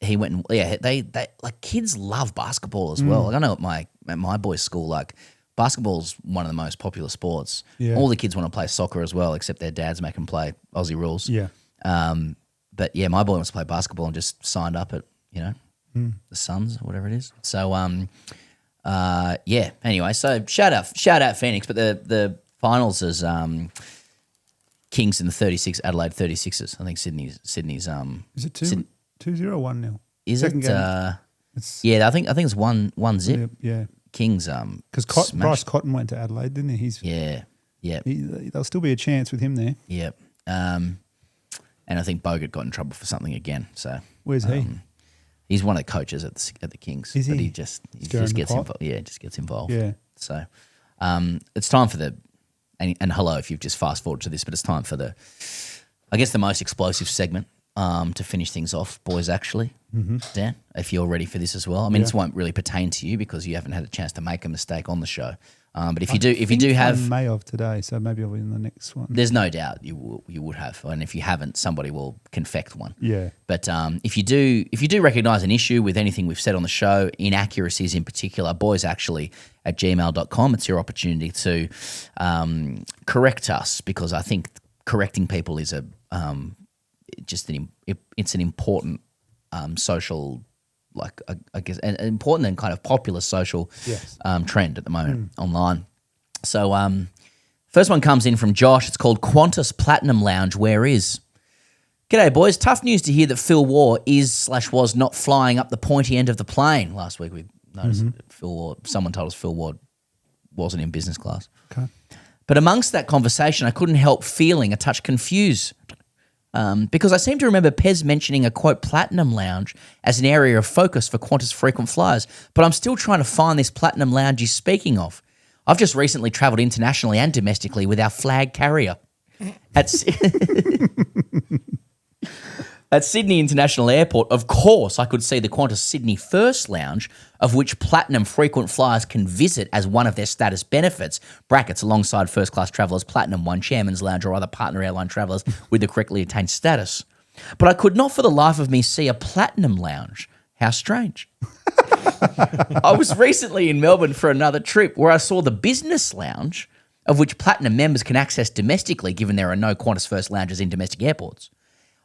he went and they kids love basketball as well. I know at my boys' school, basketball's one of the most popular sports. Yeah. All the kids want to play soccer as well, except their dads make them play Aussie rules. Yeah. But my boy wants to play basketball and just signed up at the Suns or whatever it is. So Anyway, so shout out Phoenix, but the finals is Kings in the 36, Adelaide 36ers. I think Sydney's is it 2-0 or 1-0? Is Second it? game. I think it's one zip. Yeah. Kings Because Bryce Cotton went to Adelaide, didn't he? There'll still be a chance with him there. Yep. And I think Bogut got in trouble for something again. So Where's he? He's one of the coaches at the Kings. Is he? But he just gets involved. Yeah, just gets involved. Yeah. So it's time for and hello if you've just fast forwarded to this, but it's time for the most explosive segment to finish things off, boys. Actually, Dan, if you're ready for this as well. I mean, this won't really pertain to you because you haven't had a chance to make a mistake on the show. But if you do have, I may have today, so maybe I'll be in the next one. there's no doubt you would have, and if you haven't, somebody will confect one. Yeah. But if you do recognise an issue with anything we've said on the show, inaccuracies in particular, boysactually at gmail.com, it's your opportunity to correct us, because I think correcting people is it's an important social, I guess, an important and kind of popular social trend at the moment online. So first one comes in from Josh. It's called Qantas Platinum Lounge. Where is? G'day, boys. Tough news to hear that Phil Waugh was not flying up the pointy end of the plane. Last week we noticed that someone told us Phil Waugh wasn't in business class. Okay. But amongst that conversation, I couldn't help feeling a touch confused. Because I seem to remember Pez mentioning a, quote, platinum lounge as an area of focus for Qantas frequent flyers, but I'm still trying to find this platinum lounge he's speaking of. I've just recently travelled internationally and domestically with our flag carrier. At Sydney International Airport, of course, I could see the Qantas Sydney First Lounge, of which platinum frequent flyers can visit as one of their status benefits, brackets alongside first-class travellers, Platinum 1, Chairman's Lounge, or other partner airline travellers with the correctly attained status. But I could not for the life of me see a platinum lounge. How strange. I was recently in Melbourne for another trip where I saw the business lounge, of which platinum members can access domestically given there are no Qantas First lounges in domestic airports.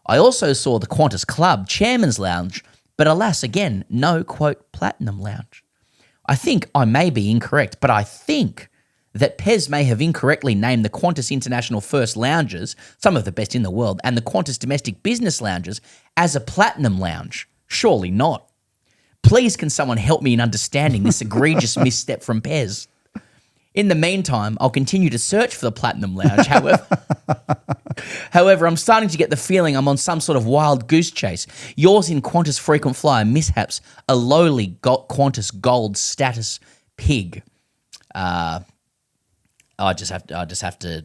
I also saw the Qantas Club Chairman's Lounge, but alas, again, no, quote, platinum lounge. I think I may be incorrect, but I think that Pez may have incorrectly named the Qantas International First lounges, some of the best in the world, and the Qantas Domestic Business lounges as a platinum lounge. Surely not. Please can someone help me in understanding this egregious misstep from Pez? In the meantime, I'll continue to search for the Platinum Lounge. However, I'm starting to get the feeling I'm on some sort of wild goose chase. Yours in Qantas frequent flyer mishaps, a lowly Qantas gold status pig. I just have to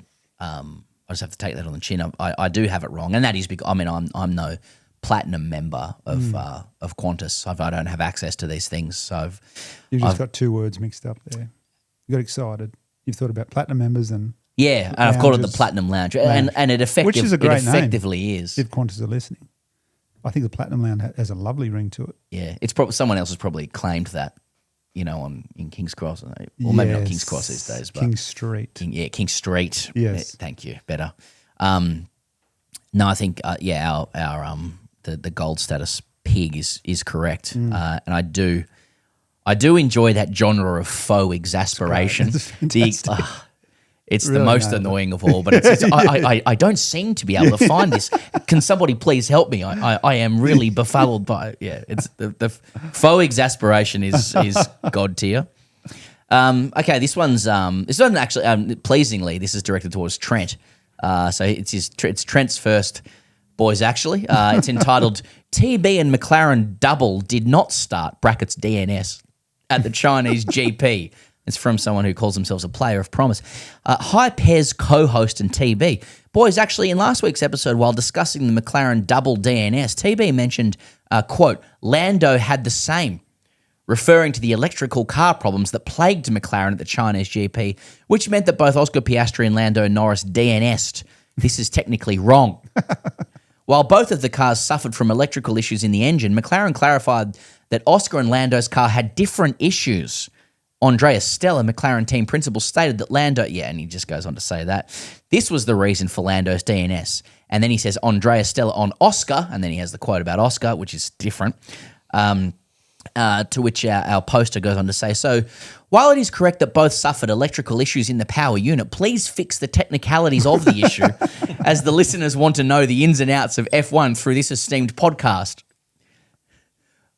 take that on the chin. I do have it wrong, and that is because I'm no platinum member of Qantas. I don't have access to these things, so You've just got two words mixed up there. You got excited. You've thought about platinum members and and I've called it the Platinum Lounge, and it which is a great effectively name, is. If Qantas are listening, I think the Platinum Lounge has a lovely ring to it. Yeah, it's probably someone else has probably claimed that, in King's Cross, or maybe not King's Cross these days, but King Street. King Street. Yes, thank you. Better. No, I think our the gold status pig is correct, and I do enjoy that genre of faux exasperation. It's really the most annoying of all, but I don't seem to be able to find this. Can somebody please help me? I am really befuddled by it. Yeah, it's the faux exasperation is god tier. Okay, this one actually pleasingly this is directed towards Trent. So it's Trent's first boys actually. It's entitled TB and McLaren double did not start brackets DNS at the Chinese GP. It's from someone who calls themselves a player of promise. Hi, Pez, co-host and TB. Boys, actually, in last week's episode, while discussing the McLaren double DNS, TB mentioned, quote, Lando had the same, referring to the electrical car problems that plagued McLaren at the Chinese GP, which meant that both Oscar Piastri and Lando Norris DNS'd. This is technically wrong. While both of the cars suffered from electrical issues in the engine, McLaren clarified that Oscar and Lando's car had different issues. Andrea Stella, McLaren team principal, stated that Lando, and he just goes on to say that this was the reason for Lando's DNS. And then he says Andrea Stella on Oscar, and then he has the quote about Oscar, which is different, to which our poster goes on to say, so while it is correct that both suffered electrical issues in the power unit, please fix the technicalities of the issue as the listeners want to know the ins and outs of F1 through this esteemed podcast.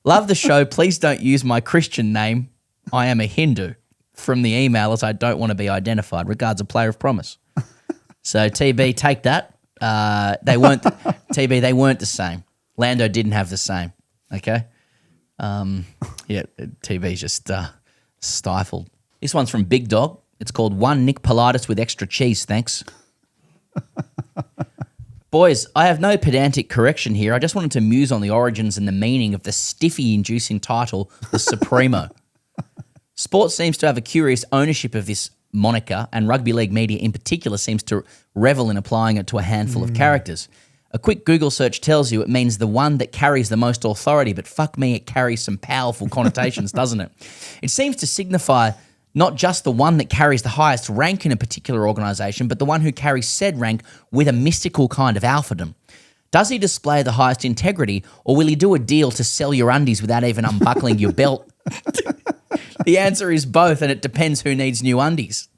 Love the show. Please don't use my Christian name. I am a Hindu from the email as I don't want to be identified. Regards, a player of promise. So TB, take that. They weren't the same. Lando didn't have the same. Okay. TB's just stifled. This one's from Big Dog. It's called One Nick Politis with Extra Cheese, thanks. Boys, I have no pedantic correction here. I just wanted to muse on the origins and the meaning of the stiffy-inducing title, the Supremo. Sports seems to have a curious ownership of this moniker, and rugby league media in particular seems to revel in applying it to a handful of characters. A quick Google search tells you it means the one that carries the most authority, but fuck me, it carries some powerful connotations, doesn't it? It seems to signify not just the one that carries the highest rank in a particular organisation, but the one who carries said rank with a mystical kind of alphadom. Does he display the highest integrity, or will he do a deal to sell your undies without even unbuckling your belt? The answer is both, and it depends who needs new undies.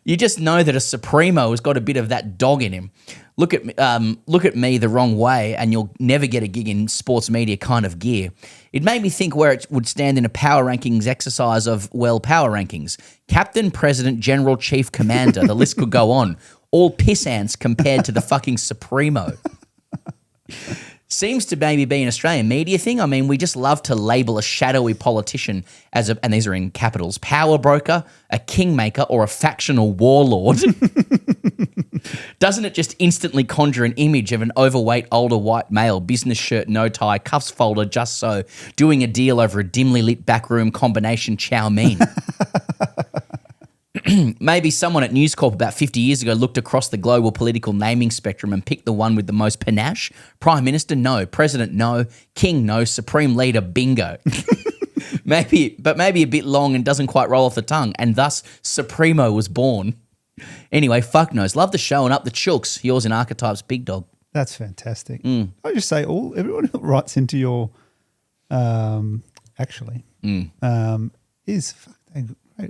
You just know that a Supremo has got a bit of that dog in him. Look at me the wrong way, and you'll never get a gig in sports media kind of gear. It made me think where it would stand in a power rankings exercise of, power rankings. Captain, President, General, Chief, Commander, the list could go on. All piss ants compared to the fucking Supremo. Seems to maybe be an Australian media thing. I mean, we just love to label a shadowy politician as and these are in capitals, power broker, a kingmaker, or a factional warlord. Doesn't it just instantly conjure an image of an overweight, older white male, business shirt, no tie, cuffs folded just so, doing a deal over a dimly lit backroom combination chow mein? Maybe someone at News Corp about 50 years ago looked across the global political naming spectrum and picked the one with the most panache. Prime Minister, no. President, no. King, no. Supreme Leader, bingo. maybe a bit long and doesn't quite roll off the tongue, and thus Supremo was born. Anyway, fuck knows. Love the show and up the chooks. Yours in Archetypes, Big Dog. That's fantastic. I just say everyone who writes into your is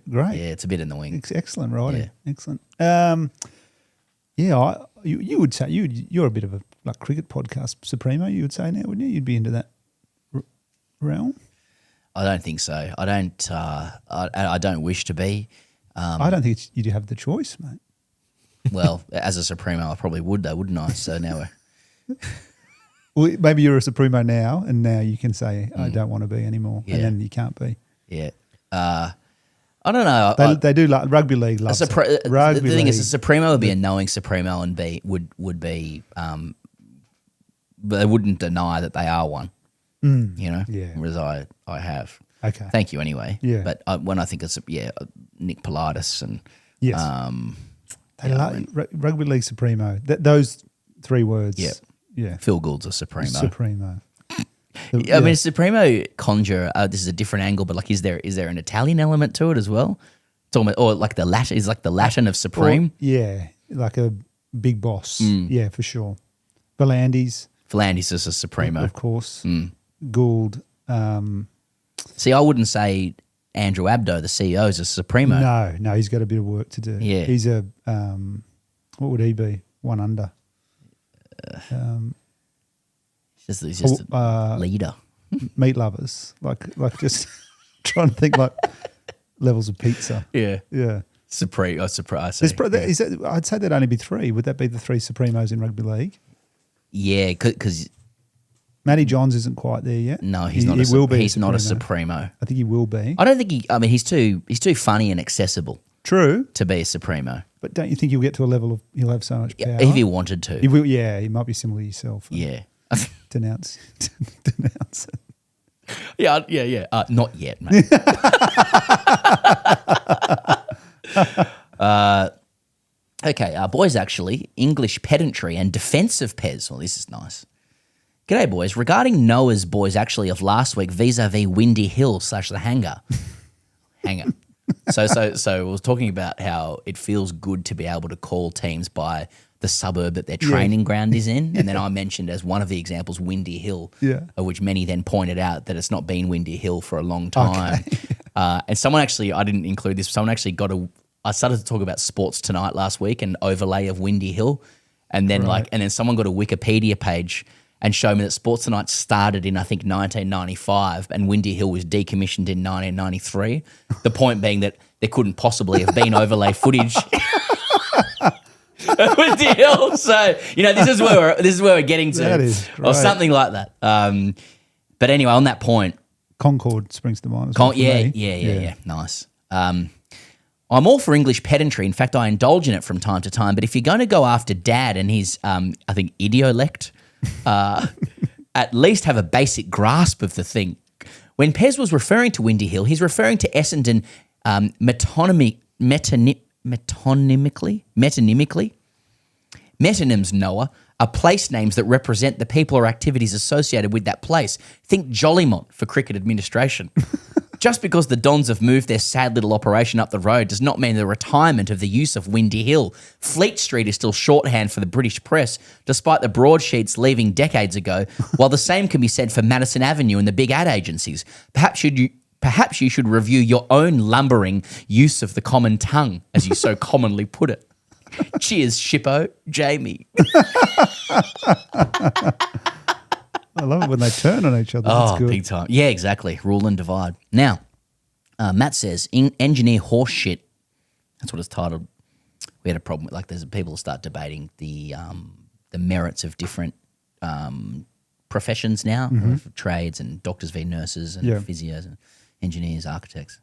great. Yeah, it's a bit in the wing. Excellent writing. Yeah. Excellent. You would say you're a bit of a cricket podcast supremo. You would say now, wouldn't you? You'd be into that realm. I don't think so. I don't. I don't wish to be. I don't think you'd have the choice, mate. Well, as a supremo, I probably would, though, wouldn't I? So now well, maybe you're a supremo now, and now you can say I don't want to be anymore, and then you can't be. Yeah. I don't know. They do like rugby league. Loves it. The thing is, a supremo would be a knowing supremo, and would be. But they wouldn't deny that they are one. You know. Yeah. Whereas I have. Okay. Thank you anyway. Yeah. But when I think it's Nick Pilatus and yes. Rugby league supremo. Those three words. Yeah. Yeah. Phil Gould's a supremo. Supremo. I mean, supremo conjure. This is a different angle, but is there an Italian element to it as well? It's almost, or like the Latin is like the Latin of supreme. Like a big boss. Yeah, for sure. Volandis is a supremo, of course. Gould. See, I wouldn't say Andrew Abdo, the CEO, is a supremo. No, he's got a bit of work to do. Yeah, he's a what would he be? One under. He's just a leader. Meat lovers, like just trying to think like levels of pizza. Yeah. Supreme. Is that, I'd say there'd only be three. Would that be the three supremos in rugby league? Yeah, because Matty Johns isn't quite there yet. No, he's not. He will be. He's not a supremo. I think he will be. I don't think he. I mean, he's too funny and accessible. True. To be a supremo. But don't you think he'll get to a level of he'll have so much power? If he wanted to. He will. Yeah, he might be similar to yourself. Yeah. Denounce it. Yeah. Not yet, mate. Okay, boys, actually, English pedantry and defensive pez. Well, this is nice. G'day, boys. Regarding Noah's boys, actually, of last week vis-a-vis Windy Hill / the hangar. So I was talking about how it feels good to be able to call teams by the suburb that their training ground is in. And then I mentioned as one of the examples, Windy Hill, of which many then pointed out that it's not been Windy Hill for a long time. Okay. And someone actually, I didn't include this, someone actually I started to talk about Sports Tonight last week and overlay of Windy Hill. And then and then someone got a Wikipedia page and showed me that Sports Tonight started in, I think, 1995 and Windy Hill was decommissioned in 1993. The point being that there couldn't possibly have been overlay footage. Windy Hill. So, this is where we're getting to. That is great. Or something like that. But anyway, on that point. Concord springs to mind as well. Yeah. Nice. I'm all for English pedantry. In fact, I indulge in it from time to time. But if you're going to go after Dad and his, I think, idiolect, at least have a basic grasp of the thing. When Pez was referring to Windy Hill, he's referring to Essendon metonymically. Metonyms, Noah, are place names that represent the people or activities associated with that place. Think Jollymont for cricket administration. Just because the Dons have moved their sad little operation up the road does not mean the retirement of the use of Windy Hill. Fleet Street is still shorthand for the British press, despite the broadsheets leaving decades ago, while the same can be said for Madison Avenue and the big ad agencies. Perhaps you should review your own lumbering use of the common tongue, as you so commonly put it. Cheers, Shippo. Jamie. I love it when they turn on each other. That's good. Big time. Yeah, exactly. Rule and divide. Now, Matt says, engineer horse shit. That's what it's titled. We had a problem with, there's people start debating the merits of different professions now, of trades and doctors v nurses and physios and engineers, architects.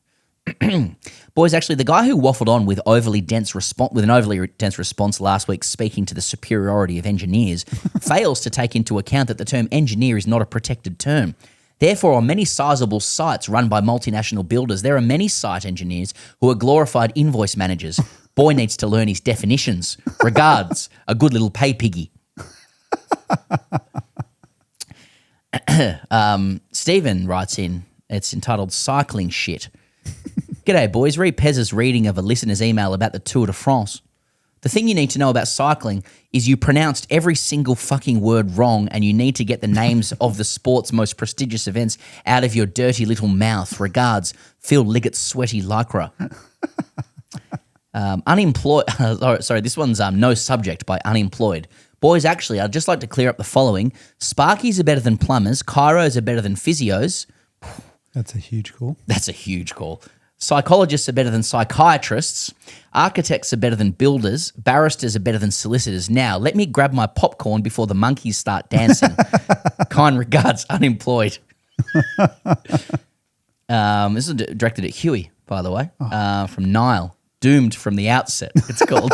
Boys, actually, the guy who waffled on with an overly dense response last week, speaking to the superiority of engineers, fails to take into account that the term engineer is not a protected term. Therefore, on many sizable sites run by multinational builders, there are many site engineers who are glorified invoice managers. Boy needs to learn his definitions. Regards, a good little pay piggy. Stephen writes in, it's entitled Cycling Shit. G'day, boys. Read Pez's reading of a listener's email about the Tour de France. The thing you need to know about cycling is you pronounced every single fucking word wrong, and you need to get the names of the sport's most prestigious events out of your dirty little mouth. Regards, Phil Liggett's sweaty lycra. Unemployed. Sorry, this one's no subject by Unemployed. Boys, actually, I'd just like to clear up the following. Sparkies are better than plumbers. Chiros are better than physios. That's a huge call. That's a huge call. Psychologists are better than psychiatrists. Architects are better than builders. Barristers are better than solicitors. Now, let me grab my popcorn before the monkeys start dancing. Kind regards, Unemployed. This is directed at Huey, by the way, from Nile. Doomed from the outset, it's called.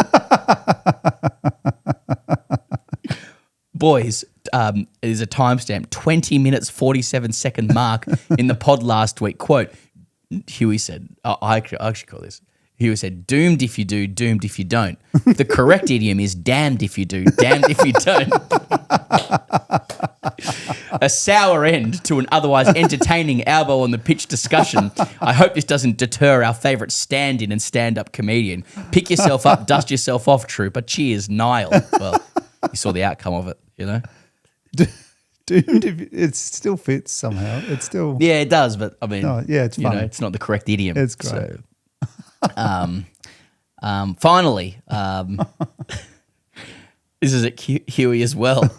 Boys, it is a timestamp, 20 minutes, 47-second mark in the pod last week. Quote, Huey said, I actually call this, Huey said, doomed if you do, doomed if you don't. The correct idiom is damned if you do, damned if you don't. A sour end to an otherwise entertaining elbow on the pitch discussion. I hope this doesn't deter our favourite stand-in and stand-up comedian. Pick yourself up, dust yourself off, trooper. Cheers, Niall. Well, you saw the outcome of it, you know? Doomed, it still fits somehow. It's still... Yeah, it does, but I mean... No, yeah, it's you funny. know, it's not the correct idiom. It's great. So, finally, this is at Huey as well.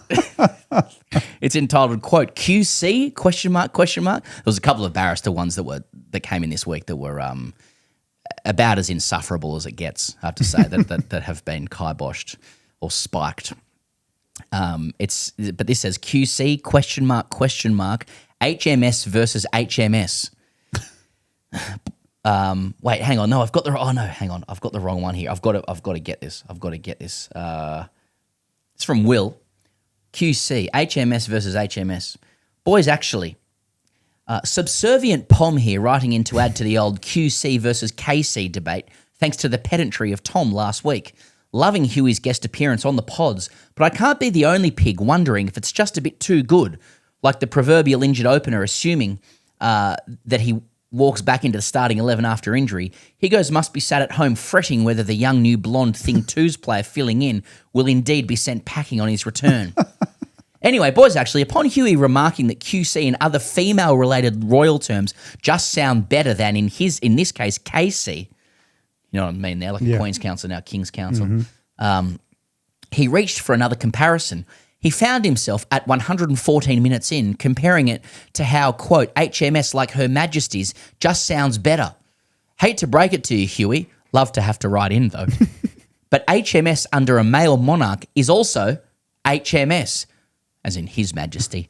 It's entitled, quote, QC, question mark, question mark. There was a couple of barrister ones that came in this week that were about as insufferable as it gets, I have to say, that have been kiboshed or spiked. But this says QC, question mark, HMS versus HMS. Wait, hang on. No, I've got the wrong one here. I've got to get this. It's from Will. QC, HMS versus HMS. Boys, actually, subservient Pom here writing in to add to the old QC versus KC debate thanks to the pedantry of Tom last week. Loving Huey's guest appearance on the pods, but I can't be the only pig wondering if it's just a bit too good, like the proverbial injured opener assuming that he walks back into the starting 11 after injury. Higgos must be sat at home fretting whether the young new blonde Thing 2's player filling in will indeed be sent packing on his return. Anyway, boys, actually, upon Huey remarking that QC and other female-related royal terms just sound better than, in this case, KC, you know what I mean there, like a Queen's Counsel, now King's Counsel, he reached for another comparison. He found himself at 114 minutes in comparing it to how, quote, HMS like Her Majesty's just sounds better. Hate to break it to you, Huey. Love to have to write in, though. But HMS under a male monarch is also HMS, as in His Majesty.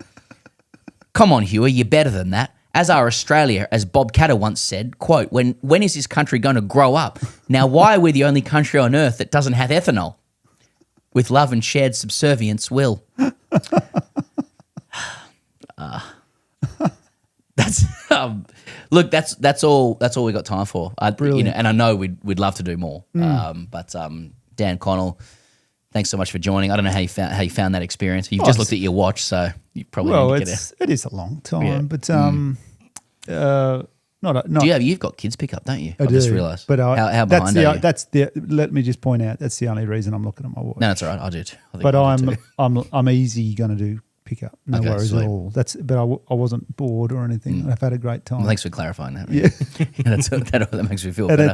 Come on, Huey, you're better than that. As are Australia, as Bob Catter once said, quote, when is this country going to grow up? Now, why are we the only country on earth that doesn't have ethanol? With love and shared subservience, Will. That's that's all we got time for. Brilliant. And I know we'd love to do more. But Dan Connell, thanks so much for joining. I don't know how you found that experience. You've just looked at your watch, so you probably need to get it is a long time, Yeah. but not. you've got kids pick up, don't you? I I've do, just realised. But how behind are you? Let me just point out that's the only reason I'm looking at my watch. No, that's all right. I do. But I'm easy going to do pickup. No Okay, worries sweet. at all. I wasn't bored or anything. I've had a great time. Well, thanks for clarifying that. Yeah. that makes me feel And better.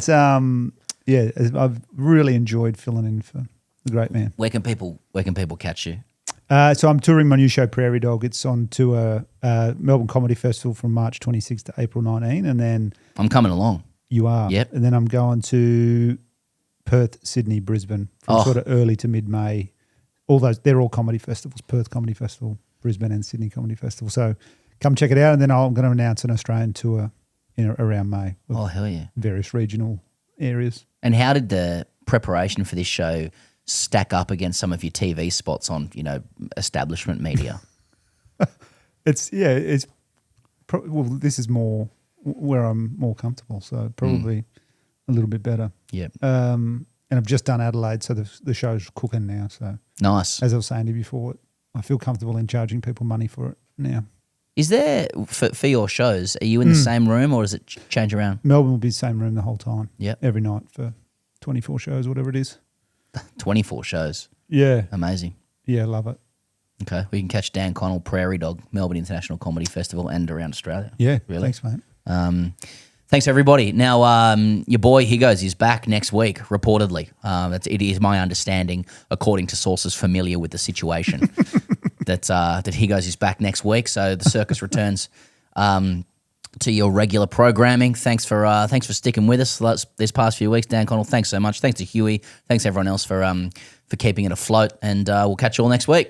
it's I've really enjoyed filling in for the great man. Where can people catch you? So I'm touring my new show Prairie Dog. It's on tour Melbourne Comedy Festival from March 26 to April 19, and then I'm coming along. You are. Yep. And then I'm going to Perth, Sydney, Brisbane from sort of early to mid-May. They're all comedy festivals, Perth Comedy Festival, Brisbane and Sydney Comedy Festival. So come check it out, and then I'm going to announce an Australian tour around May. Oh, hell yeah. Various regional areas. And how did the preparation for this show stack up against some of your TV spots on, establishment media? It's well, this is more where I'm more comfortable, so probably a little bit better. Yeah. And I've just done Adelaide, so the show's cooking now. So nice. As I was saying to you before, I feel comfortable in charging people money for it now. Is there, for your shows, are you in the same room or does it change around? Melbourne will be the same room the whole time. Yeah. Every night for 24 shows, whatever it is. 24 shows. Yeah. Amazing. Yeah, love it. Okay. We can catch Dan Connell, Prairie Dog, Melbourne International Comedy Festival and around Australia. Yeah. Really. Thanks, mate. Thanks, everybody. Now, your boy Higgos is back next week, reportedly. It is my understanding, according to sources familiar with the situation, that Higgos is back next week. So the circus returns to your regular programming. Thanks for sticking with us this past few weeks, Dan Connell. Thanks so much. Thanks to Huey. Thanks everyone else for keeping it afloat. And we'll catch you all next week.